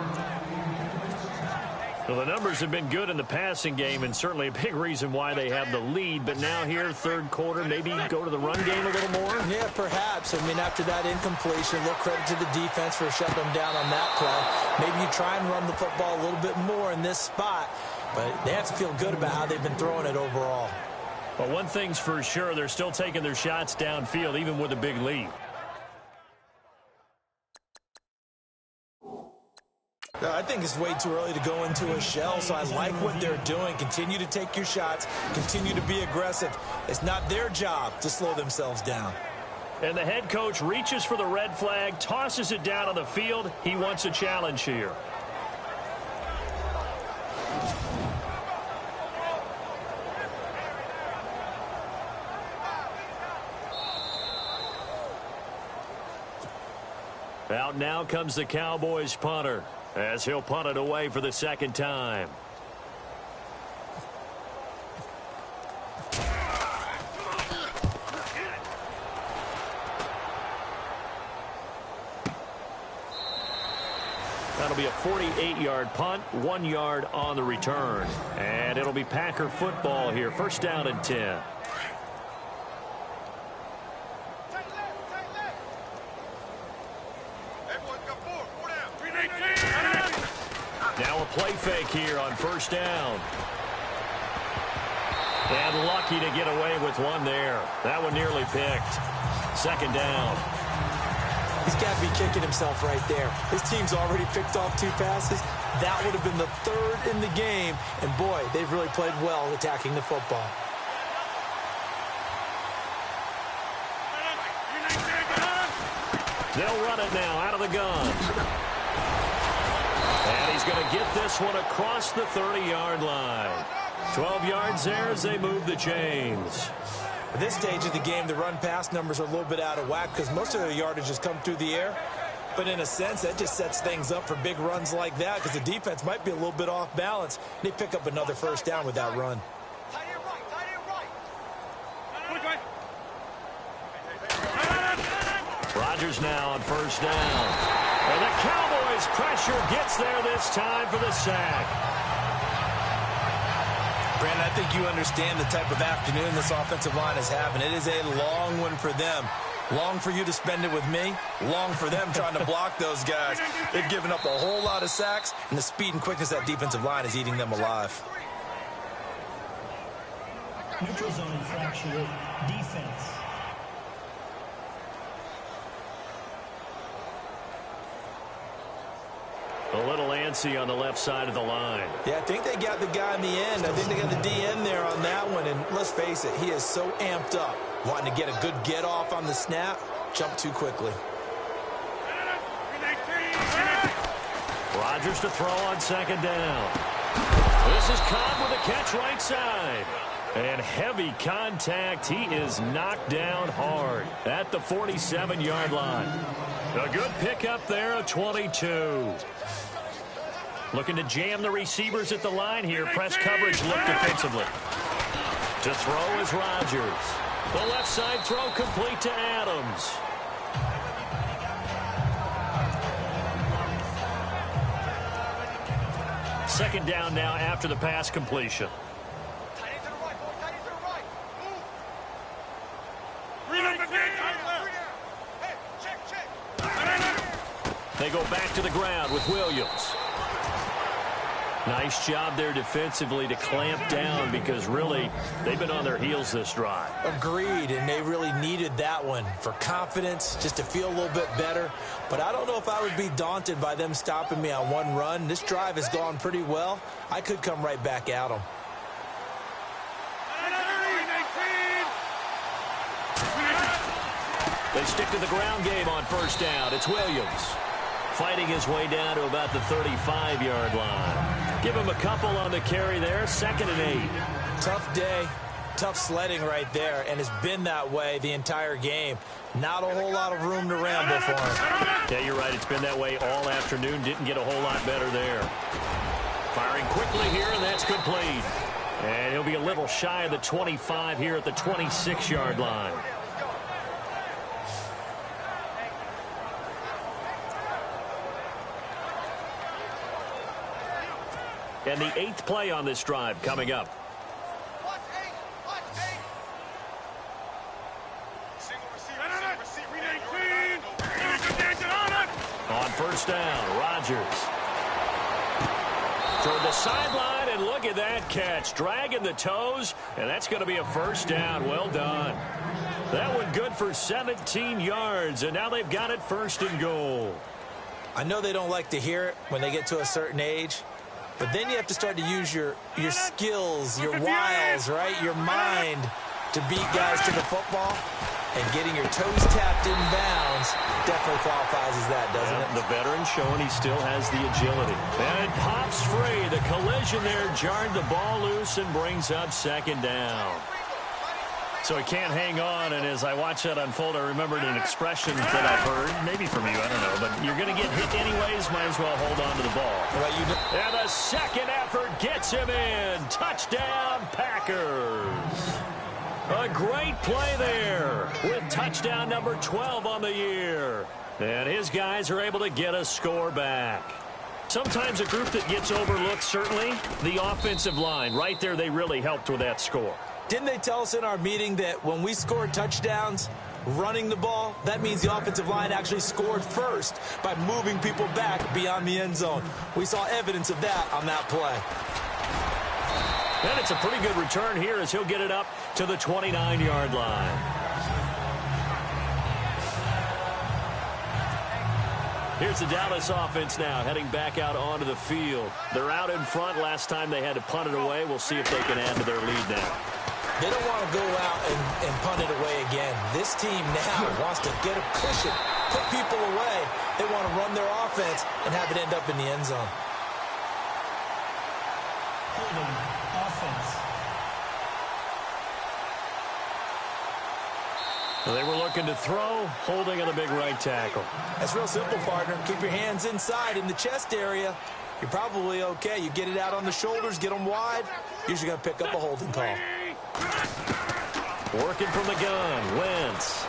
Well, the numbers have been good in the passing game and certainly a big reason why they have the lead. But now here, third quarter, maybe go to the run game a little more? Yeah, perhaps. I mean, after that incompletion, a little credit to the defense for shutting them down on that play. Maybe you try and run the football a little bit more in this spot. But they have to feel good about how they've been throwing it overall. Well, one thing's for sure, they're still taking their shots downfield, even with a big lead. I think it's way too early to go into a shell, so I like what they're doing. Continue to take your shots. Continue to be aggressive. It's not their job to slow themselves down. And the head coach reaches for the red flag, tosses it down on the field. He wants a challenge here. Out now comes the Cowboys punter, as he'll punt it away for the second time. That'll be a 48-yard punt, 1 yard on the return. And it'll be Packer football here, first down and 10. Now a play fake here on first down. And lucky to get away with one there. That one nearly picked. Second down. He's got to be kicking himself right there. His team's already picked off 2 passes. That would have been the 3rd in the game. And, boy, they've really played well attacking the football. They'll run it now out of the gun. And he's going to get this one across the 30-yard line. 12 yards there as they move the chains. At this stage of the game, the run-pass numbers are a little bit out of whack because most of their yardage has come through the air. But in a sense, that just sets things up for big runs like that because the defense might be a little bit off balance. They pick up another first down with that run. Rodgers now on first down. And the Cowboys pressure gets there this time for the sack. Brandon, I think you understand the type of afternoon this offensive line is having. It is a long one for them. Long for you to spend it with me. Long for them trying to block those guys. They've given up a whole lot of sacks, and the speed and quickness of that defensive line is eating them alive. Neutral zone infraction, defense. A little antsy on the left side of the line. Yeah, I think they got the guy in the end. I think they got the DN there on that one. And let's face it, he is so amped up, wanting to get a good get-off on the snap, jump too quickly. Rodgers to throw on second down. This is caught with a catch right side. And heavy contact. He is knocked down hard at the 47-yard line. A good pickup there at 22. Looking to jam the receivers at the line here. Press coverage look defensively. To throw is Rodgers. The left side throw complete to Adams. Second down now after the pass completion. They go back to the ground with Williams. Nice job there defensively to clamp down because really they've been on their heels this drive. Agreed, and they really needed that one for confidence, just to feel a little bit better. But I don't know if I would be daunted by them stopping me on one run. This drive has gone pretty well. I could come right back at them. They stick to the ground game on first down. It's Williams fighting his way down to about the 35-yard line. Give him a couple on the carry there. 2nd and 8. Tough day, tough sledding right there, and it's been that way the entire game. Not a whole lot of room to ramble for him. Yeah, you're right. It's been that way all afternoon. Didn't get a whole lot better there. Firing quickly here, and that's complete. And he'll be a little shy of the 25 here at the 26-yard line. And the 8th play on this drive coming up. On first down, Rodgers. Toward the sideline, and look at that catch. Dragging the toes, and that's going to be a first down. Well done. That one good for 17 yards, and now they've got it 1st and goal. I know they don't like to hear it when they get to a certain age, but then you have to start to use your skills, your wiles, right? Your mind to beat guys to the football. And getting your toes tapped in bounds definitely qualifies as that, doesn't it? The veteran showing he still has the agility. And it pops free. The collision there jarred the ball loose and brings up second down. So he can't hang on, and as I watch that unfold, I remembered an expression that I've heard, maybe from you, I don't know, but you're going to get hit anyways, might as well hold on to the ball. And the second effort gets him in. Touchdown, Packers. A great play there with touchdown number 12 on the year. And his guys are able to get a score back. Sometimes a group that gets overlooked, certainly, the offensive line. Right there, they really helped with that score. Didn't they tell us in our meeting that when we score touchdowns running the ball, that means the offensive line actually scored first by moving people back beyond the end zone? We saw evidence of that on that play. And it's a pretty good return here as he'll get it up to the 29-yard line. Here's the Dallas offense now heading back out onto the field. They're out in front. Last time they had to punt it away. We'll see if they can add to their lead now. They don't want to go out and punt it away again. This team now wants to get a cushion, put people away. They want to run their offense and have it end up in the end zone. Offense. They were looking to throw, holding on the big right tackle. That's real simple, partner. Keep your hands inside in the chest area. You're probably okay. You get it out on the shoulders, get them wide. Usually going to pick up a holding call. Working from the gun, Wentz.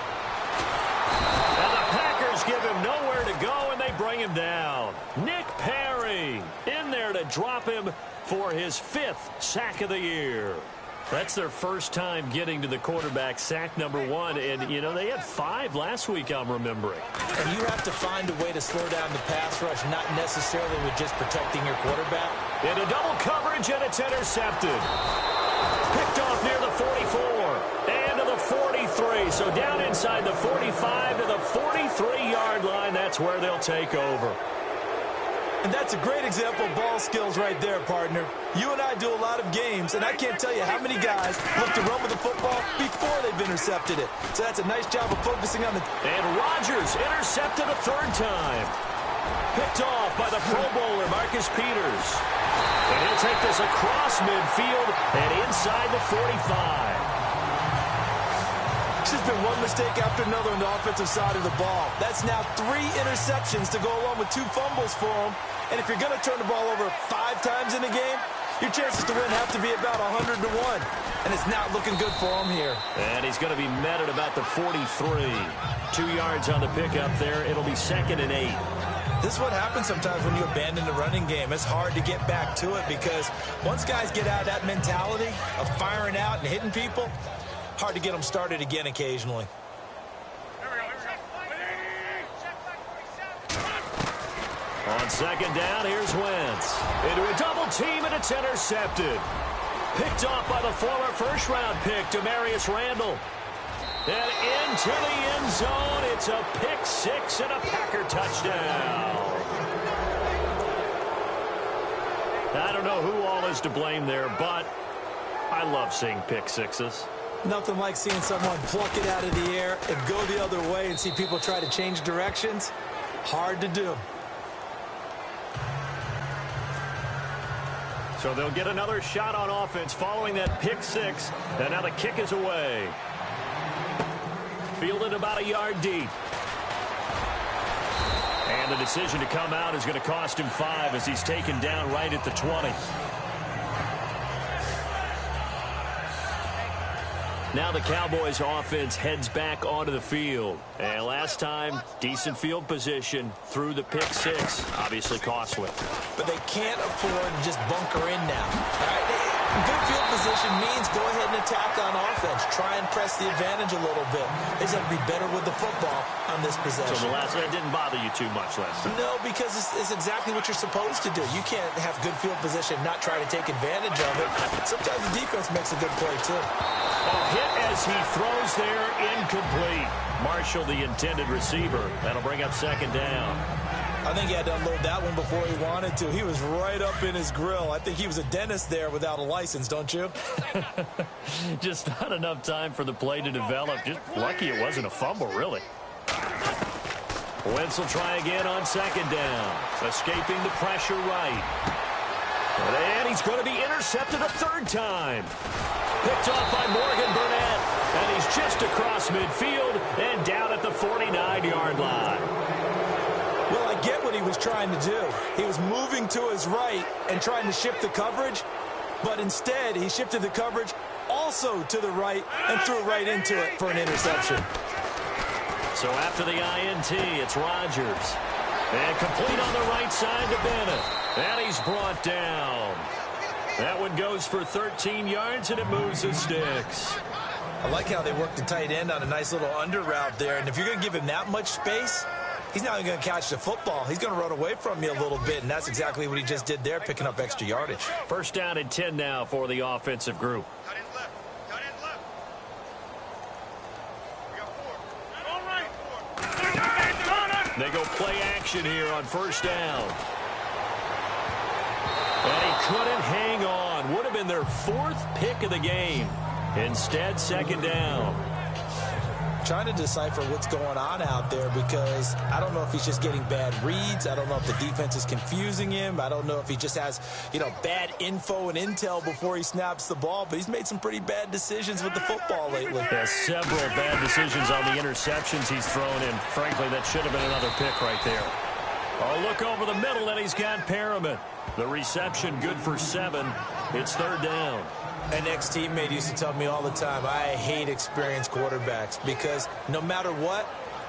And the Packers give him nowhere to go, and they bring him down. Nick Perry in there to drop him for his 5th sack of the year. That's their first time getting to the quarterback, sack number 1. And, you know, they had 5 last week, I'm remembering. And you have to find a way to slow down the pass rush, not necessarily with just protecting your quarterback. Into double coverage, and it's intercepted. Picked off near the 44 and to the 43. So down inside the 45 to the 43-yard line. That's where they'll take over. And that's a great example of ball skills right there, partner. You and I do a lot of games, and I can't tell you how many guys look to run with the football before they've intercepted it. So that's a nice job of focusing on the... And Rodgers intercepted a 3rd time. Picked off by the Pro Bowler, Marcus Peters. And he'll take this across midfield and inside the 45. It's just been one mistake after another on the offensive side of the ball. That's now 3 interceptions to go along with 2 fumbles for him. And if you're going to turn the ball over 5 times in a game, your chances to win have to be about 100 to 1. And it's not looking good for him here. And he's going to be met at about the 43. 2 yards on the pickup there. It'll be 2nd and 8. This is what happens sometimes when you abandon the running game. It's hard to get back to it because once guys get out of that mentality of firing out and hitting people, hard to get them started again occasionally. On 2nd down, here's Wentz. Into a double team, and it's intercepted. Picked off by the former first-round pick, Demarius Randall. And into the end zone, it's a pick 6 and a Packer touchdown. I don't know who all is to blame there, but I love seeing pick 6s. Nothing like seeing someone pluck it out of the air and go the other way and see people try to change directions. Hard to do. So they'll get another shot on offense following that pick 6. And now the kick is away. Fielded about a yard deep. And the decision to come out is going to cost him 5 as he's taken down right at the 20. Now the Cowboys offense heads back onto the field. And last time, decent field position through the pick 6. Obviously costly. But they can't afford to just bunker in now. All right? Good field position means go ahead and attack on offense. Try and press the advantage a little bit. They just have to be better with the football on this possession. So the last one didn't bother you too much last time? No, because it's exactly what you're supposed to do. You can't have good field position and not try to take advantage of it. Sometimes the defense makes a good play, too. A hit as he throws there, incomplete. Marshall, the intended receiver. That'll bring up 2nd down. I think he had to unload that one before he wanted to. He was right up in his grill. I think he was a dentist there without a license, don't you? Just not enough time for the play to develop. Just lucky it wasn't a fumble, really. Wentz will try again on second down. Escaping the pressure right. And he's going to be intercepted a third time. Picked off by Morgan Burnett. And he's just across midfield and down at the 49-yard line. Well, I get what he was trying to do. He was moving to his right and trying to shift the coverage. But instead, he shifted the coverage also to the right and threw right into it for an interception. So after the INT, it's Rodgers. And complete on the right side to Bennett. And he's brought down. That one goes for 13 yards, and it moves the sticks. I like how they worked the tight end on a nice little under route there. And if you're going to give him that much space, he's not even going to catch the football. He's going to run away from you a little bit, and that's exactly what he just did there, picking up extra yardage. First down and 10 now for the offensive group. They go play action here on first down. And he couldn't hang on. Would have been their fourth pick of the game. Instead, second down. Trying to decipher what's going on out there because I don't know if he's just getting bad reads. I don't know if the defense is confusing him. I don't know if he just has, bad info and intel before he snaps the ball. But he's made some pretty bad decisions with the football lately. Yeah, several bad decisions on the interceptions he's thrown in. Frankly, that should have been another pick right there. Oh, look over the middle, and he's got Perriman. The reception good for 7. It's third down. An ex-teammate used to tell me all the time, I hate experienced quarterbacks because no matter what,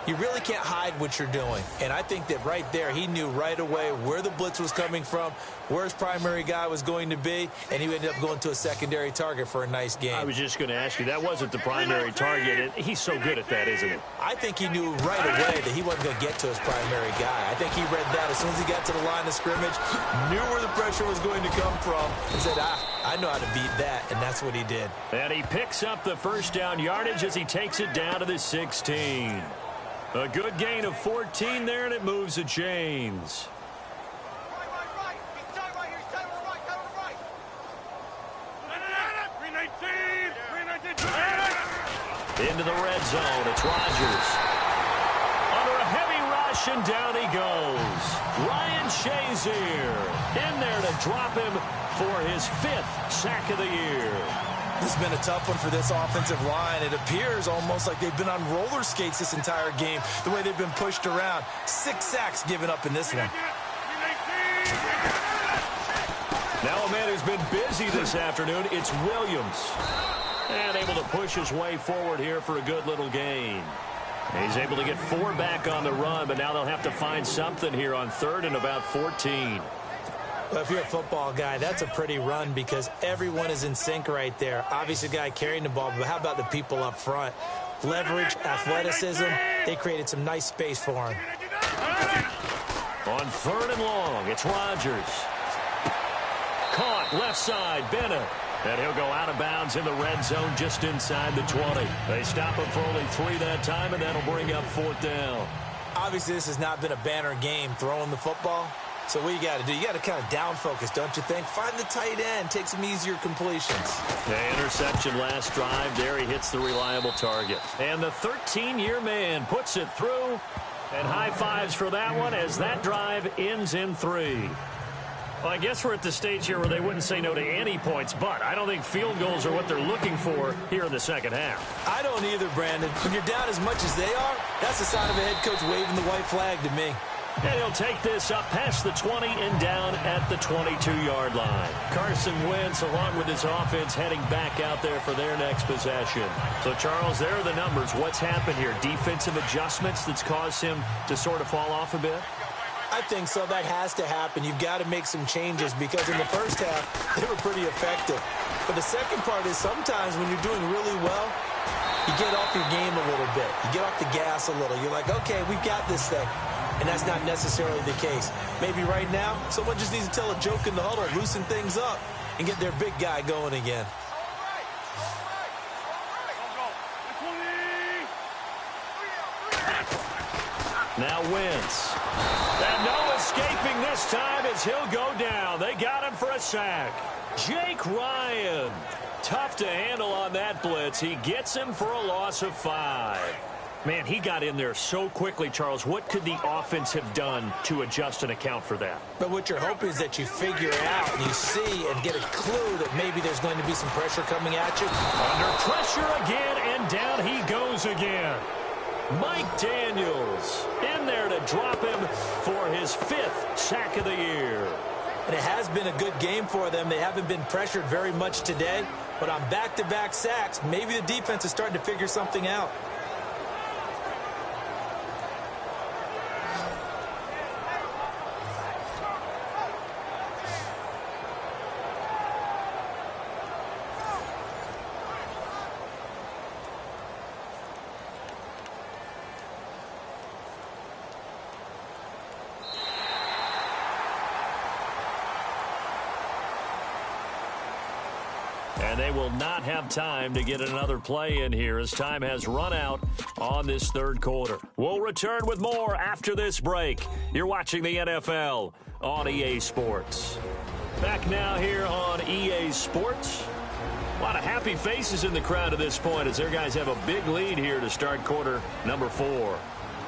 you really can't hide what you're doing. And I think that right there, he knew right away where the blitz was coming from, where his primary guy was going to be, and he ended up going to a secondary target for a nice game. I was just going to ask you, that wasn't the primary target. He's so good at that, isn't he? I think he knew right away that he wasn't going to get to his primary guy. I think he read that as soon as he got to the line of scrimmage, knew where the pressure was going to come from, and said, I know how to beat that, and that's what he did. And he picks up the first down yardage as he takes it down to the 16. A good gain of 14 there, and it moves the chains. Into the red zone, it's Rodgers. Under a heavy rush, and down he goes. Ryan Shazier in there to drop him for his 5th sack of the year. This has been a tough one for this offensive line. It appears almost like they've been on roller skates this entire game, the way they've been pushed around. 6 sacks given up in this one. Now a man who's been busy this afternoon, it's Williams. And able to push his way forward here for a good little gain. He's able to get 4 back on the run, but now they'll have to find something here on 3rd and about 14. Well, if you're a football guy, that's a pretty run because everyone is in sync right there. Obviously, the guy carrying the ball, but how about the people up front? Leverage, athleticism, they created some nice space for him. On 3rd and long, it's Rodgers. Caught left side, Bennett. And he'll go out of bounds in the red zone just inside the 20. They stop him for only 3 that time, and that'll bring up 4th down. Obviously, this has not been a banner game throwing the football. So what you got to do, you got to kind of down focus, don't you think? Find the tight end, take some easier completions. The interception last drive. There he hits the reliable target. And the 13-year man puts it through. And high fives for that one as that drive ends in 3. Well, I guess we're at the stage here where they wouldn't say no to any points, but I don't think field goals are what they're looking for here in the second half. I don't either, Brandon. When you're down as much as they are, that's the sign of a head coach waving the white flag to me. And he'll take this up past the 20 and down at the 22-yard line. Carson Wentz, along with his offense, heading back out there for their next possession. So, Charles, there are the numbers. What's happened here? Defensive adjustments that's caused him to sort of fall off a bit? I think so. That has to happen. You've got to make some changes because in the first half, they were pretty effective. But the second part is sometimes when you're doing really well, you get off your game a little bit. You get off the gas a little. You're like, okay, we've got this thing. And that's not necessarily the case. Maybe right now, someone just needs to tell a joke in the huddle, loosen things up, and get their big guy going again. Now Wentz. And no escaping this time as he'll go down. They got him for a sack. Jake Ryan. Tough to handle on that blitz. He gets him for a loss of 5. Man, he got in there so quickly, Charles. What could the offense have done to adjust and account for that? But what you're hoping is that you figure out and you see and get a clue that maybe there's going to be some pressure coming at you. Under pressure again, and down he goes again. Mike Daniels in there to drop him for his 5th sack of the year. And it has been a good game for them. They haven't been pressured very much today. But on back-to-back sacks, maybe the defense is starting to figure something out. And they will not have time to get another play in here as time has run out on this third quarter. We'll return with more after this break. You're watching the NFL on EA Sports. Back now here on EA Sports. A lot of happy faces in the crowd at this point as their guys have a big lead here to start quarter number 4.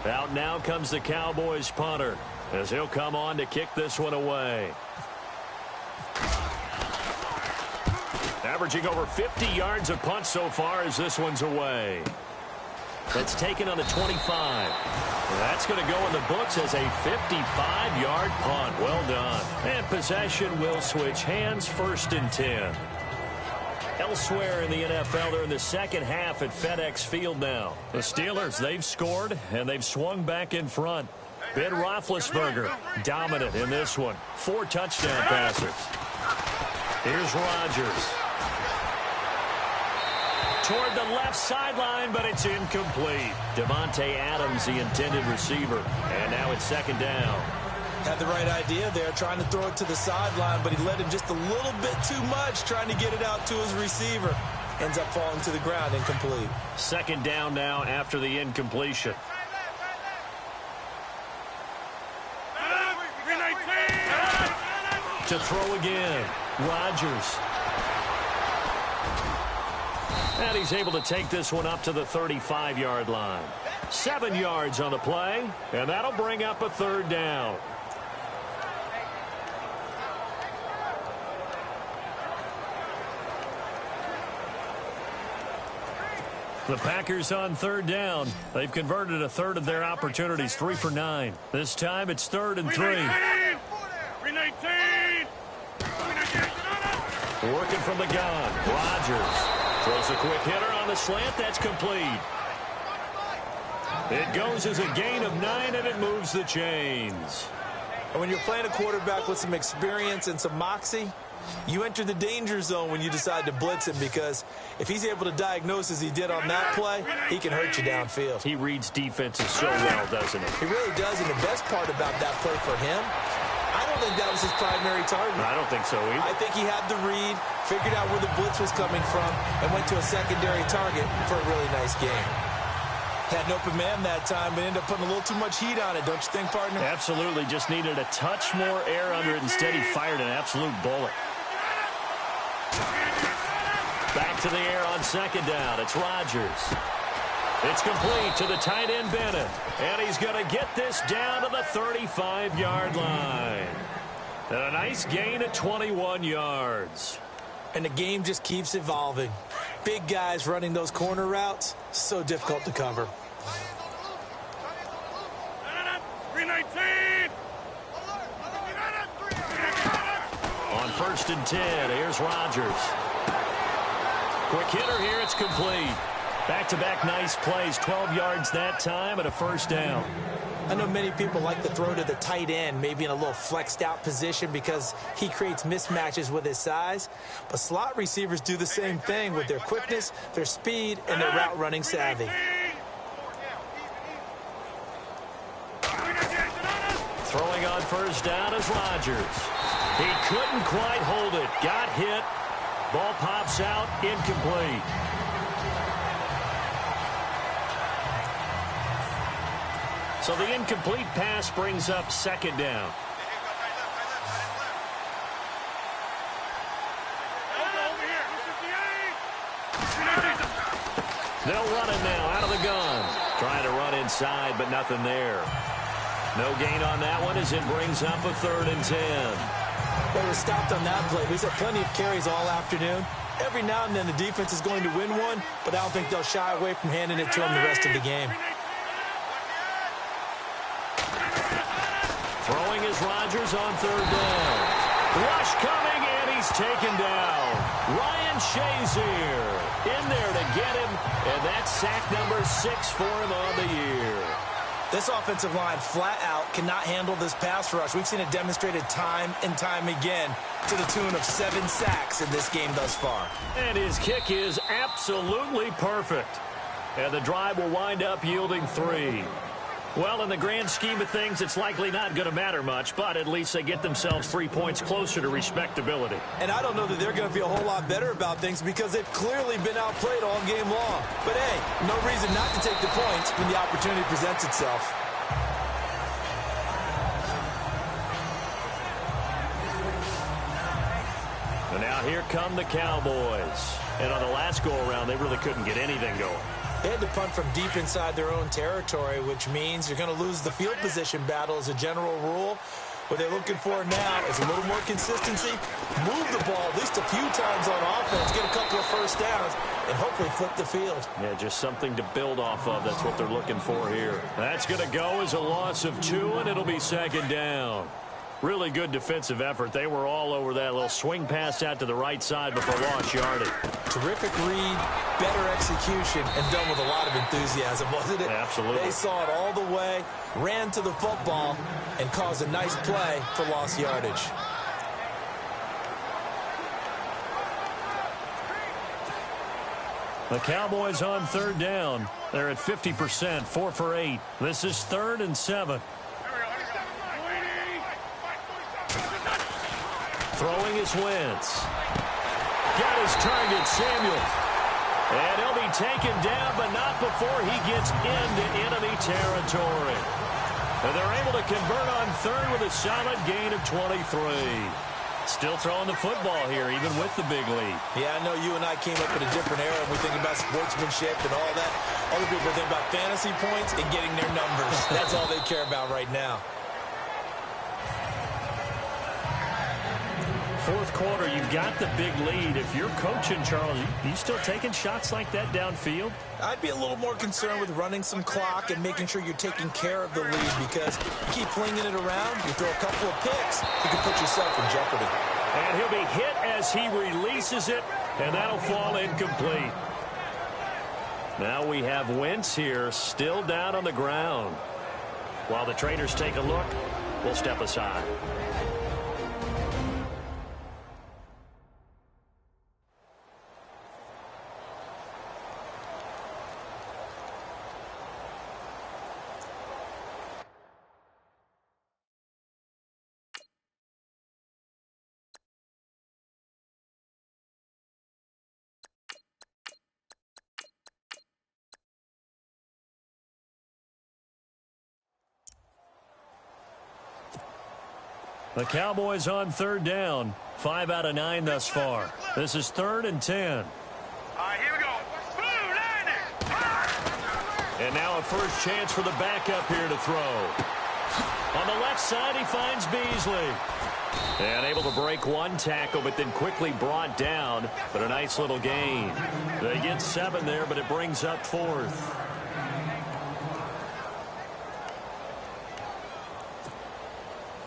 Out now comes the Cowboys punter as he'll come on to kick this one away. Averaging over 50 yards a punt so far as this one's away. That's taken on the 25. That's going to go in the books as a 55-yard punt. Well done. And possession will switch hands, 1st and 10. Elsewhere in the NFL, they're in the second half at FedEx Field now. The Steelers, they've scored, and they've swung back in front. Ben Roethlisberger, dominant in this one. 4 touchdown passes. Here's Rodgers. Toward the left sideline, but it's incomplete. Devontae Adams, the intended receiver. And now it's 2nd down. Had the right idea there, trying to throw it to the sideline, but he let him just a little bit too much, trying to get it out to his receiver. Ends up falling to the ground, incomplete. 2nd down now after the incompletion. To throw again, Rodgers. And he's able to take this one up to the 35-yard line. 7 yards on the play, and that'll bring up a 3rd down. The Packers on 3rd down. They've converted a 1/3 of their opportunities, 3 for 9. This time it's 3rd and 3. Working from the gun, Rodgers. Throws a quick hitter on the slant. That's complete. It goes as a gain of 9, and it moves the chains. And when you're playing a quarterback with some experience and some moxie, you enter the danger zone when you decide to blitz him, because if he's able to diagnose as he did on that play, he can hurt you downfield. He reads defenses so well, doesn't he? He really does, and the best part about that play for him, I don't think that was his primary target. I don't think so either. I think he had the read, figured out where the blitz was coming from, and went to a secondary target for a really nice game. Had an open man that time, but ended up putting a little too much heat on it, don't you think, partner? Absolutely. Just needed a touch more air under it. Instead, he fired an absolute bullet. Back to the air on 2nd down. It's Rodgers. It's complete to the tight end, Bennett. And he's going to get this down to the 35-yard line. And a nice gain of 21 yards. And the game just keeps evolving. Big guys running those corner routes, so difficult to cover. On 1st and 10, here's Rodgers. Quick hitter here, it's complete. Back-to-back nice plays, 12 yards that time and a 1st down. I know many people like to throw to the tight end, maybe in a little flexed out position because he creates mismatches with his size. But slot receivers do the same thing with their quickness, their speed, and their route running savvy. Throwing on 1st down is Rodgers. He couldn't quite hold it. Got hit. Ball pops out, incomplete. So the incomplete pass brings up second down. They'll run it now out of the gun. Trying to run inside, but nothing there. No gain on that one as it brings up a 3rd and 10. They were stopped on that play. He's had plenty of carries all afternoon. Every now and then the defense is going to win one, but I don't think they'll shy away from handing it to him the rest of the game. Throwing is Rodgers on 3rd down. Rush coming, and he's taken down. Ryan Shazier in there to get him, and that's sack number 6 for him on the year. This offensive line flat out cannot handle this pass rush. We've seen it demonstrated time and time again to the tune of 7 sacks in this game thus far. And his kick is absolutely perfect. And the drive will wind up yielding 3. Well, in the grand scheme of things, it's likely not going to matter much, but at least they get themselves 3 points closer to respectability. And I don't know that they're going to feel a whole lot better about things because they've clearly been outplayed all game long. But, hey, no reason not to take the points when the opportunity presents itself. And now here come the Cowboys. And on the last go-around, they really couldn't get anything going. They had to punt from deep inside their own territory, which means you're going to lose the field position battle as a general rule. What they're looking for now is a little more consistency, move the ball at least a few times on offense, get a couple of first downs, and hopefully flip the field. Yeah, just something to build off of. That's what they're looking for here. That's going to go as a loss of 2, and it'll be 2nd down. Really good defensive effort. They were all over that little swing pass out to the right side before lost yardage. Terrific read, better execution, and done with a lot of enthusiasm, wasn't it? Absolutely. They saw it all the way, ran to the football, and caused a nice play for lost yardage. The Cowboys on 3rd down. They're at 50%, 4 for 8. This is 3rd and 7. Throwing is Wentz. Got his target, Samuel. And he'll be taken down, but not before he gets into enemy territory. And they're able to convert on 3rd with a solid gain of 23. Still throwing the football here, even with the big lead. Yeah, I know you and I came up in a different era. We think about sportsmanship and all that. Other people think about fantasy points and getting their numbers. That's all they care about right now. 4th quarter, you've got the big lead. If you're coaching, Charles, you still taking shots like that downfield? I'd be a little more concerned with running some clock and making sure you're taking care of the lead because you keep flinging it around, you throw a couple of picks, you can put yourself in jeopardy. And he'll be hit as he releases it, and that'll fall incomplete. Now we have Wentz here, still down on the ground. While the trainers take a look, we'll step aside. The Cowboys on 3rd down. 5 out of 9 thus far. This is 3rd and 10. All right, here we go. And now a first chance for the backup here to throw. On the left side, he finds Beasley. And able to break one tackle, but then quickly brought down. But a nice little gain. They get 7 there, but it brings up 4th.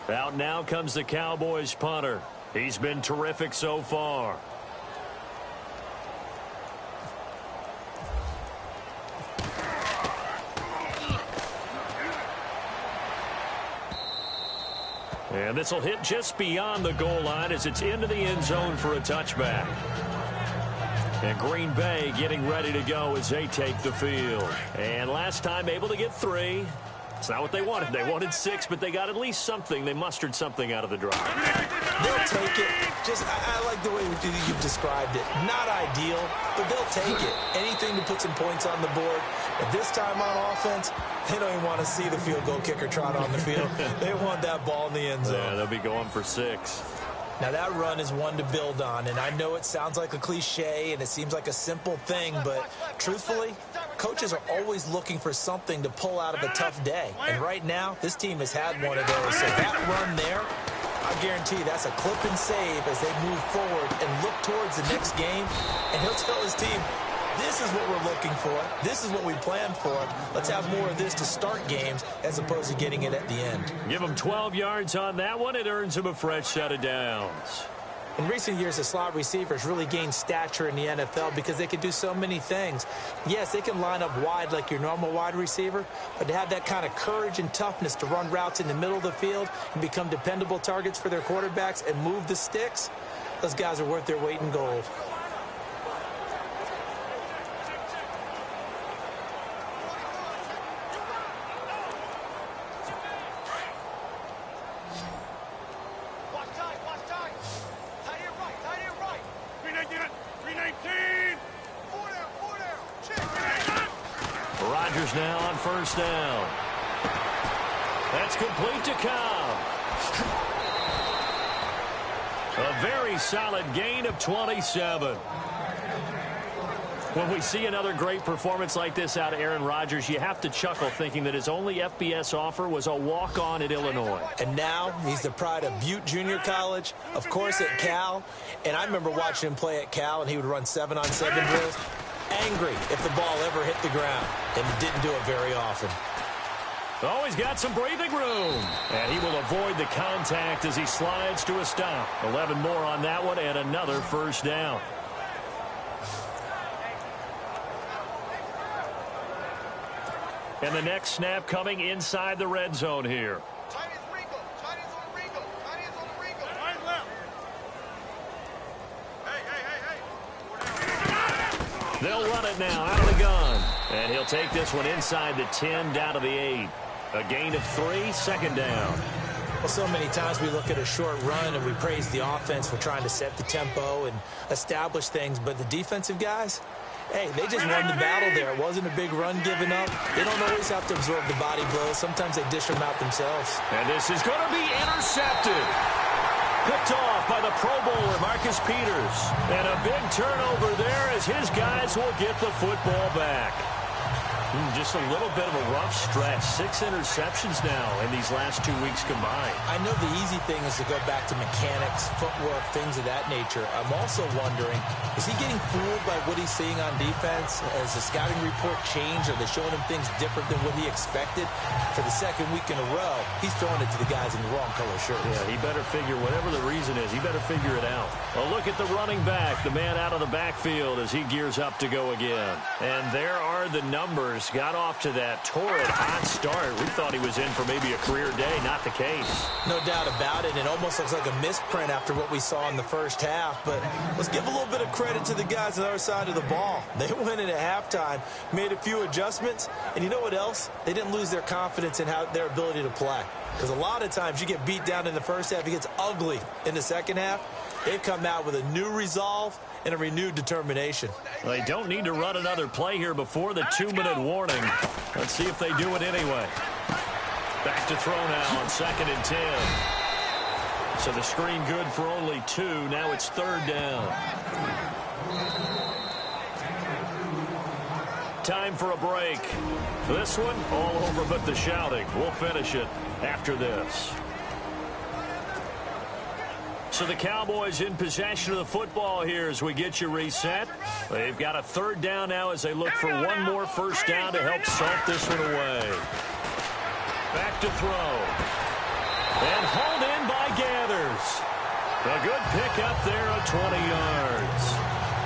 Out now comes the Cowboys punter. He's been terrific so far. And this will hit just beyond the goal line as it's into the end zone for a touchback. And Green Bay getting ready to go as they take the field. And last time able to get 3. It's not what they wanted. They wanted 6, but they got at least something. They mustered something out of the drive. They'll take it. I like the way you've described it. Not ideal, but they'll take it. Anything to put some points on the board. But this time on offense, they don't even want to see the field goal kicker trot on the field. They want that ball in the end zone. Yeah, they'll be going for 6. Now, that run is one to build on, and I know it sounds like a cliche and it seems like a simple thing, but truthfully, coaches are always looking for something to pull out of a tough day. And right now, this team has had one of those. So that run there, I guarantee that's a clip and save as they move forward and look towards the next game. And he'll tell his team, this is what we're looking for. This is what we planned for. Let's have more of this to start games as opposed to getting it at the end. Give him 12 yards on that one. It earns him a fresh set of downs. In recent years, the slot receivers really gained stature in the NFL because they can do so many things. Yes, they can line up wide like your normal wide receiver, but to have that kind of courage and toughness to run routes in the middle of the field and become dependable targets for their quarterbacks and move the sticks, those guys are worth their weight in gold. Now on first down. That's complete to Cobb. A very solid gain of 27. When we see another great performance like this out of Aaron Rodgers, you have to chuckle thinking that his only FBS offer was a walk-on at Illinois. And now he's the pride of Butte Junior College, of course at Cal. And I remember watching him play at Cal, and he would run 7-on-7 drills. Angry if the ball ever hit the ground, and he didn't do it very often. Oh, he's got some breathing room. And he will avoid the contact as he slides to a stop. 11 more on that one and another first down. And the next snap coming inside the red zone here. They'll run it now out of the gun. And he'll take this one inside the 10 down to the 8. A gain of 3, second down. Well, so many times we look at a short run and we praise the offense for trying to set the tempo and establish things. But the defensive guys, hey, they just won the battle there. It wasn't a big run given up. They don't always have to absorb the body blows. Sometimes they dish them out themselves. And this is going to be intercepted. Picked off by the Pro Bowler, Marcus Peters. And a big turnover there as his guys will get the football back. Just a little bit of a rough stretch. 6 interceptions now in these last 2 weeks combined. I know the easy thing is to go back to mechanics, footwork, things of that nature. I'm also wondering, is he getting fooled by what he's seeing on defense? Has the scouting report changed? Are they showing him things different than what he expected? For the second week in a row, he's throwing it to the guys in the wrong color shirts. Yeah, he better figure, whatever the reason is, he better figure it out. A look at the running back, the man out of the backfield as he gears up to go again. And there are the numbers. Got off to that torrid hot start. We thought he was in for maybe a career day. Not the case. No doubt about it. It almost looks like a misprint after what we saw in the first half. But let's give a little bit of credit to the guys on the other side of the ball. They went in at halftime, made a few adjustments, and you know what else? They didn't lose their confidence in their ability to play. Because a lot of times you get beat down in the first half, it gets ugly in the second half. They've come out with a new resolve and a renewed determination. They don't need to run another play here before the 2-minute warning. Let's see if they do it anyway. Back to throw now on 2nd and 10. So the screen good for only 2. Now it's 3rd down. Time for a break. This one all over but the shouting. We'll finish it after this. So the Cowboys in possession of the football here as we get you reset. They've got a 3rd down now as they look for one more first down to help salt this one away. Back to throw. And hauled in by Gathers. A good pickup there of 20 yards.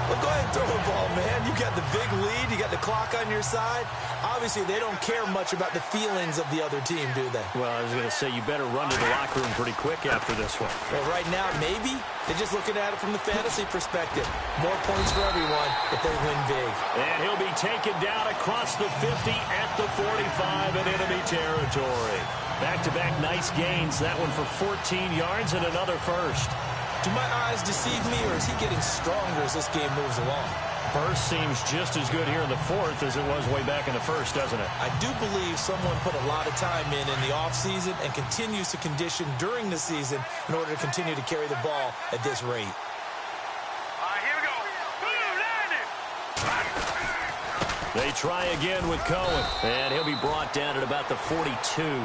Well, go ahead and throw the ball, man. You got the big lead. You got got the clock on your side, obviously they don't care much about the feelings of the other team, do they? Well, I was going to say you better run to the locker room pretty quick after this one. Well, right now, maybe. They're just looking at it from the fantasy perspective. More points for everyone if they win big. And he'll be taken down across the 50 at the 45 in enemy territory. Back-to-back nice gains. That one for 14 yards and another first. Do my eyes deceive me, or is he getting stronger as this game moves along? First seems just as good here in the fourth as it was way back in the first, doesn't it? I do believe someone put a lot of time in the offseason and continues to condition during the season in order to continue to carry the ball at this rate. All right, here we go. They try again with Cohen, and he'll be brought down at about the 42.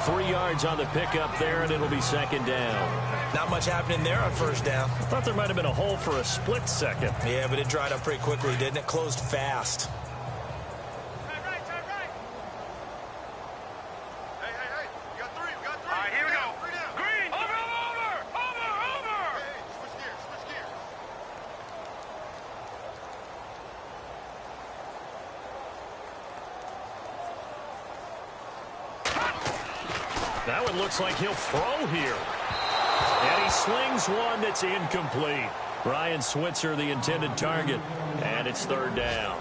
3 yards on the pickup there, and it'll be second down. Not much happening there on first down. I thought there might have been a hole for a split second. Yeah, but it dried up pretty quickly, didn't it? Closed fast. Right. Hey. We got three. All right, here we go. Green. Over. Hey, switch gears. That one looks like he'll throw here. And he slings one that's incomplete. Ryan Switzer, the intended target. And it's third down.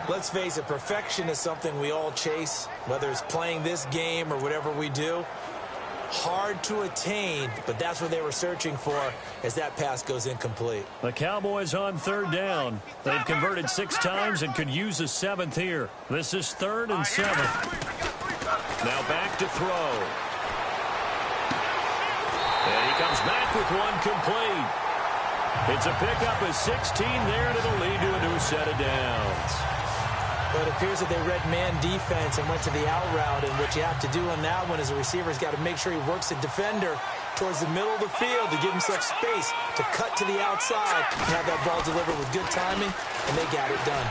Let's face it, perfection is something we all chase, whether it's playing this game or whatever we do. Hard to attain, but that's what they were searching for as that pass goes incomplete. The Cowboys on third down. They've converted 6 times and could use a 7th here. This is 3rd and 7. Now back to throw. And he comes back with one complete. It's a pickup of 16 there, and it'll lead to a new set of downs. But it appears that they read man defense and went to the out route, and what you have to do on that one is the receiver's got to make sure he works the defender towards the middle of the field to give himself space to cut to the outside and have that ball delivered with good timing, and they got it done.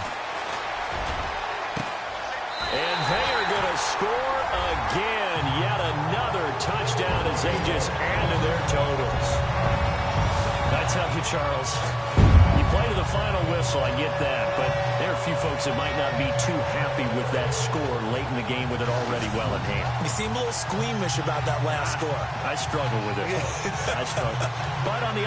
And they are going to score again. Yet another touchdown as they just add to their totals. I tell you, Charles, you play to the final whistle, I get that, but there are a few folks that might not be too happy with that score late in the game with it already well in hand. You seem a little squeamish about that last score. I struggle with it. I struggle. But on the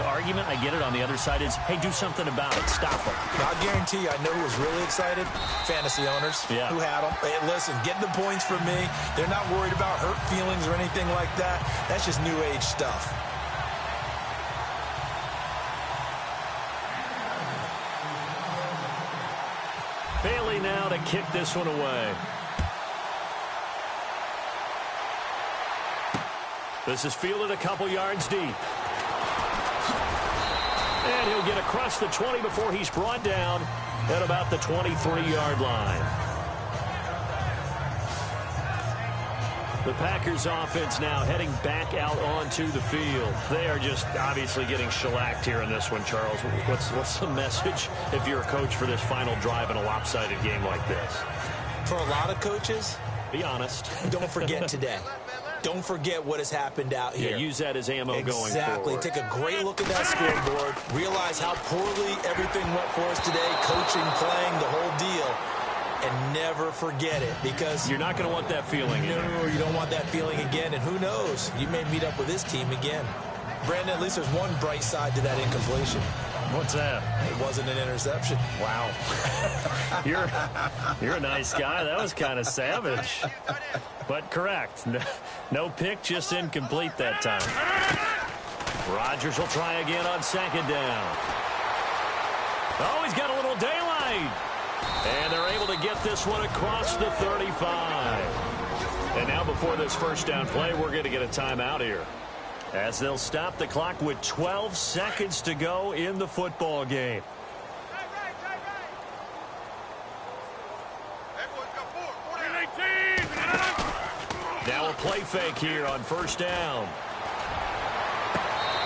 argument, I get it, on the other side is, hey, do something about it. Stop them. I'll guarantee you, I know who was really excited. Fantasy owners who had them. Hey, listen, get the points from me. They're not worried about hurt feelings or anything like that. That's just new age stuff. Bailey now to kick this one away. This is fielded a couple yards deep. And he'll get across the 20 before he's brought down at about the 23-yard line. The Packers offense now heading back out onto the field. They are just obviously getting shellacked here in this one, Charles. What's the message if you're a coach for this final drive in a lopsided game like this? For a lot of coaches, be honest. Don't forget today. Don't forget what has happened out here. Yeah, use that as ammo going forward. Exactly. Take a great look at that scoreboard. Realize how poorly everything went for us today. Coaching, playing, the whole deal. And never forget it, because you're not going to want that feeling. No, you don't want that feeling again. And who knows? You may meet up with this team again. Brandon, at least there's one bright side to that incompletion. What's that? It wasn't an interception. Wow. You're a nice guy. That was kind of savage. But correct. No pick, just incomplete that time. Rodgers will try again on second down. Oh, he's got a little daylight. And they're able to get this one across the 35. And now before this first down play, we're going to get a timeout here, as they'll stop the clock with 12 seconds to go in the football game. Now a play fake here on first down.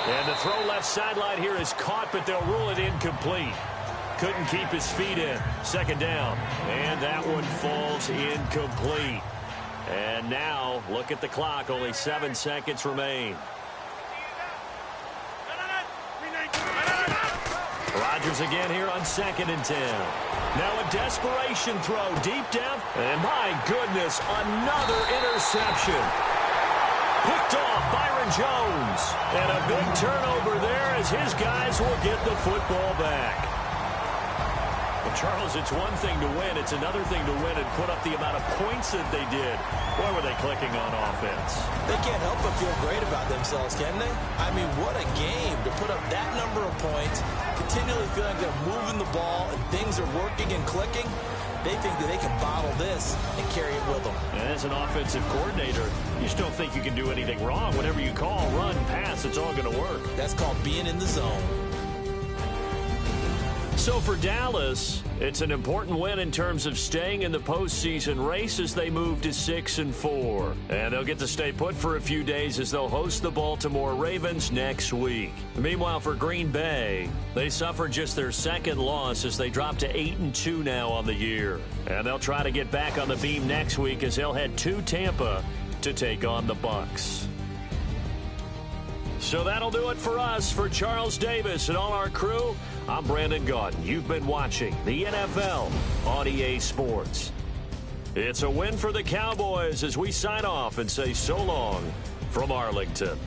And the throw left sideline here is caught, but they'll rule it incomplete. Couldn't keep his feet in. Second down. And that one falls incomplete. And now, look at the clock. Only 7 seconds remain. Rodgers again here on 2nd and 10. Now a desperation throw deep down. And my goodness, another interception. Picked off Byron Jones. And a big turnover there as his guys will get the football back. Well, Charles, it's one thing to win. It's another thing to win and put up the amount of points that they did. Boy, were they clicking on offense. They can't help but feel great about themselves, can they? I mean, what a game to put up that number of points, continually feeling like they're moving the ball and things are working and clicking. They think that they can bottle this and carry it with them. And as an offensive coordinator, you just don't think you can do anything wrong. Whatever you call, run, pass, it's all going to work. That's called being in the zone. So for Dallas, it's an important win in terms of staying in the postseason race as they move to 6-4. And they'll get to stay put for a few days as they'll host the Baltimore Ravens next week. Meanwhile, for Green Bay, they suffered just their second loss as they drop to 8-2 now on the year. And they'll try to get back on the beam next week as they'll head to Tampa to take on the Bucks. So that'll do it for us. For Charles Davis and all our crew, I'm Brandon Gaudin. You've been watching the NFL on EA Sports. It's a win for the Cowboys as we sign off and say so long from Arlington.